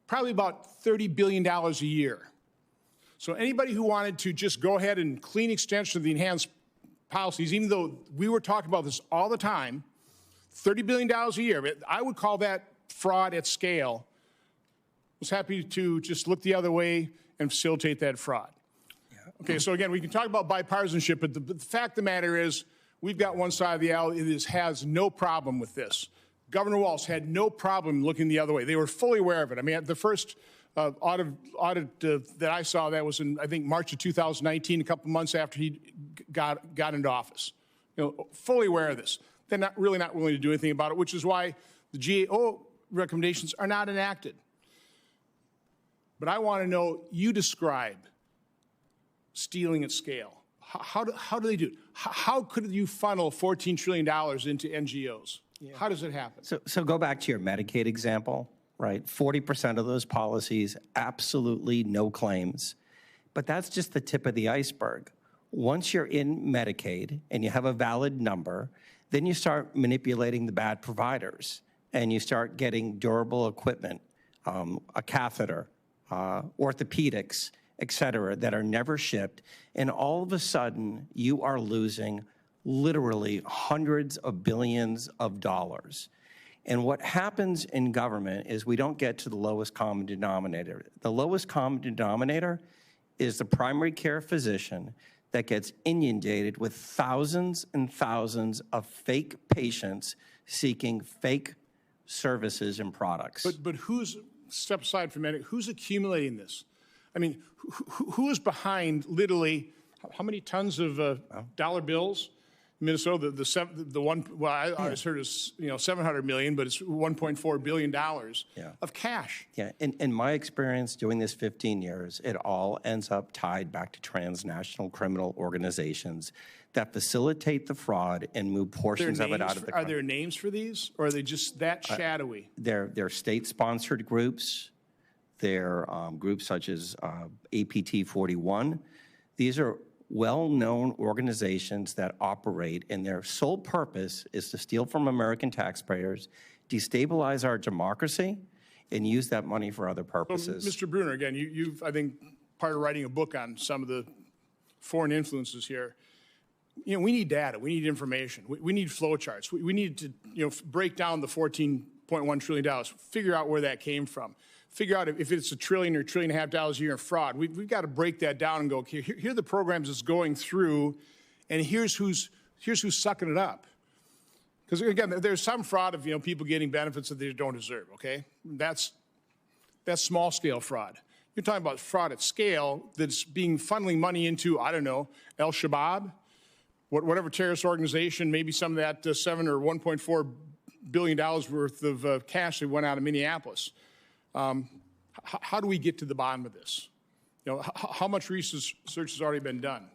Probably about $30 billion a year. So anybody who wanted to just go ahead and clean extension of the enhanced policies, even though we were talking about this all the time, $30 billion a year, I would call that fraud at scale. I was happy to just look the other way and facilitate that fraud. Okay, so again, we can talk about bipartisanship, but the fact of the matter is we've got one side of the aisle that has no problem with this. Governor Walz had no problem looking the other way. They were fully aware of it. I mean, the first audit that I saw, that was in, I think, March of 2019, a couple months after he got into office. You know, fully aware of this. They're not willing to do anything about it, which is why the GAO recommendations are not enacted. But I want to know, you describe stealing at scale. How do they do it? How could you funnel $14 trillion into NGOs? Yeah. How does it happen? So go back to your Medicaid example, right? 40% of those policies, absolutely no claims. But that's just the tip of the iceberg. Once you're in Medicaid and you have a valid number, then you start manipulating the bad providers and you start getting durable equipment, a catheter, orthopedics, et cetera, that are never shipped. And all of a sudden, you are losing literally hundreds of billions of dollars. And what happens in government is we don't get to the lowest common denominator. The lowest common denominator is the primary care physician that gets inundated with thousands and thousands of fake patients seeking fake services and products. But who's, step aside for a minute, who's accumulating this? I mean, who is behind literally how many tons of dollar bills? Minnesota, the one, well, I always heard it's 700 million, but it's $1.4 billion of cash. Yeah, in my experience doing this 15 years, it all ends up tied back to transnational criminal organizations that facilitate the fraud and move portions of it out of the country. Are there names for these, or are they just that shadowy? They're state-sponsored groups. They're groups such as APT 41. These are well-known organizations that operate, and their sole purpose is to steal from American taxpayers, destabilize our democracy, and use that money for other purposes. Well, Mr. Bruner, again, you've, I think, part of writing a book on some of the foreign influences here. You know, we need data. We need information. We need flow charts. We need to, break down the $14.1 trillion, figure out where that came from. Figure out if it's $1 trillion or $1.5 trillion a year in fraud. We've got to break that down and go, okay, here are the programs it's going through, and here's who's sucking it up. Because again, there's some fraud of people getting benefits that they don't deserve. Okay, that's small scale fraud. You're talking about fraud at scale that's being funneling money into, I don't know, Al Shabaab, whatever terrorist organization. Maybe some of that $7 or $1.4 billion worth of cash that went out of Minneapolis. How do we get to the bottom of this? How much research has already been done?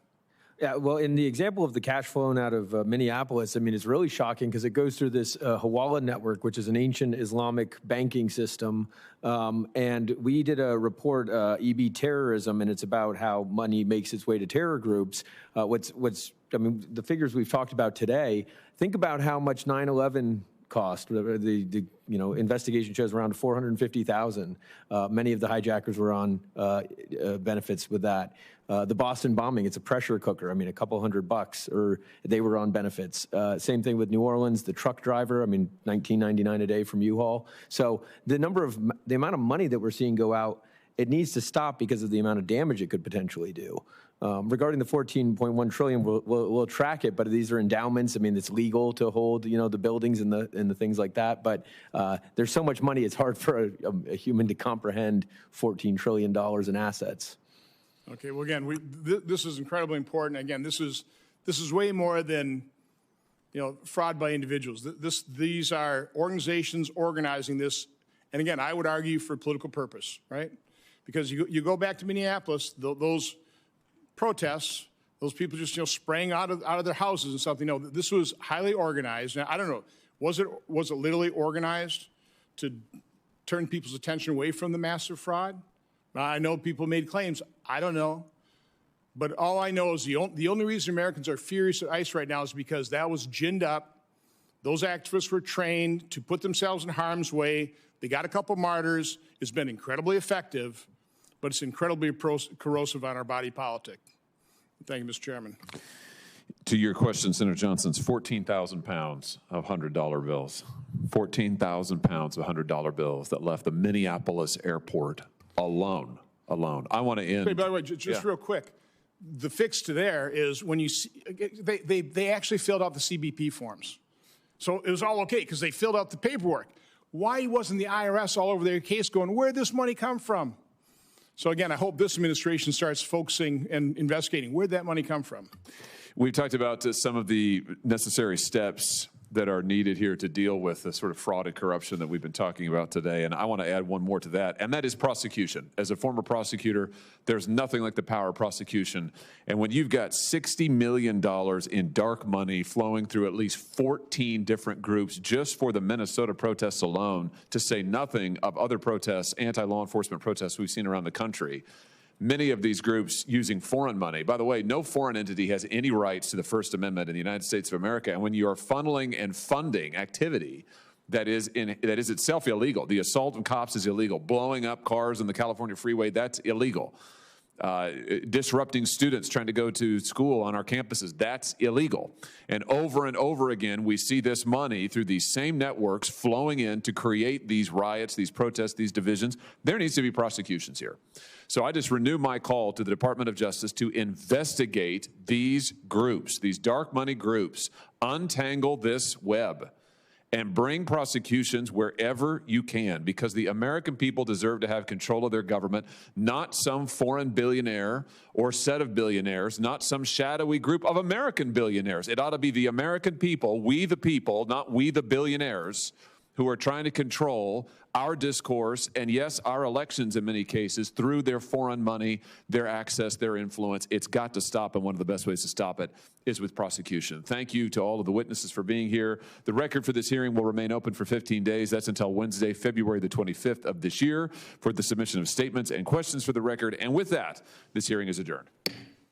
Yeah, well, in the example of the cash flowing out of Minneapolis, I mean, it's really shocking because it goes through this Hawala network, which is an ancient Islamic banking system. And we did a report, EB Terrorism, and it's about how money makes its way to terror groups. I mean, the figures we've talked about today, think about how much 9/11 cost. The investigation shows around $450,000. Many of the hijackers were on benefits with that. The Boston bombing, it's a pressure cooker. I mean, a couple $100, or they were on benefits. Same thing with New Orleans, the truck driver. I mean, $19.99 a day from U-Haul. So the amount of money that we're seeing go out, it needs to stop because of the amount of damage it could potentially do. Regarding the $14.1 trillion, we'll track it, but these are endowments. I mean, it's legal to hold, the buildings and the things like that. But there's so much money; it's hard for a human to comprehend $14 trillion in assets. Okay. Well, again, this is incredibly important. Again, this is way more than fraud by individuals. These are organizations organizing this, and again, I would argue for political purpose, right? Because you go back to Minneapolis, those protests, those people just spraying out of their houses and something. No, this was highly organized. Now, I don't know, was it literally organized to turn people's attention away from the massive fraud? I know people made claims. I don't know. But all I know is the only reason Americans are furious at ICE right now is because that was ginned up Those activists were trained to put themselves in harm's way. They got a couple martyrs. It's been incredibly effective, but it's incredibly corrosive on our body politic. Thank you, Mr. Chairman. To your question, Senator Johnson's 14,000 pounds of $100 bills. 14,000 pounds of $100 bills that left the Minneapolis airport alone. I want to end. Hey, by the way, just real quick, the fix to there is when you see, they actually filled out the CBP forms. So it was all okay because they filled out the paperwork. Why wasn't the IRS all over their case going, where'd this money come from? So again, I hope this administration starts focusing and investigating where'd that money come from. We've talked about some of the necessary steps that are needed here to deal with the sort of fraud and corruption that we've been talking about today. And I want to add one more to that, and that is prosecution. As a former prosecutor, there's nothing like the power of prosecution. And when you've got $60 million in dark money flowing through at least 14 different groups just for the Minnesota protests alone, to say nothing of other protests, anti-law enforcement protests we've seen around the country, many of these groups using foreign money. By the way, no foreign entity has any rights to the First Amendment in the United States of America. And when you are funneling and funding activity that is itself illegal, the assault on cops is illegal. Blowing up cars in the California freeway, that's illegal. Disrupting students trying to go to school on our campuses, that's illegal. And over again, we see this money through these same networks flowing in to create these riots, these protests, these divisions. There needs to be prosecutions here. So I just renew my call to the Department of Justice to investigate these groups, these dark money groups, untangle this web, and bring prosecutions wherever you can, because the American people deserve to have control of their government, not some foreign billionaire or set of billionaires, not some shadowy group of American billionaires. It ought to be the American people, we the people, not we the billionaires, who are trying to control our discourse and, yes, our elections in many cases through their foreign money, their access, their influence. It's got to stop, and one of the best ways to stop it is with prosecution. Thank you to all of the witnesses for being here. The record for this hearing will remain open for 15 days. That's until Wednesday, February the 25th of this year, for the submission of statements and questions for the record. And with that, this hearing is adjourned.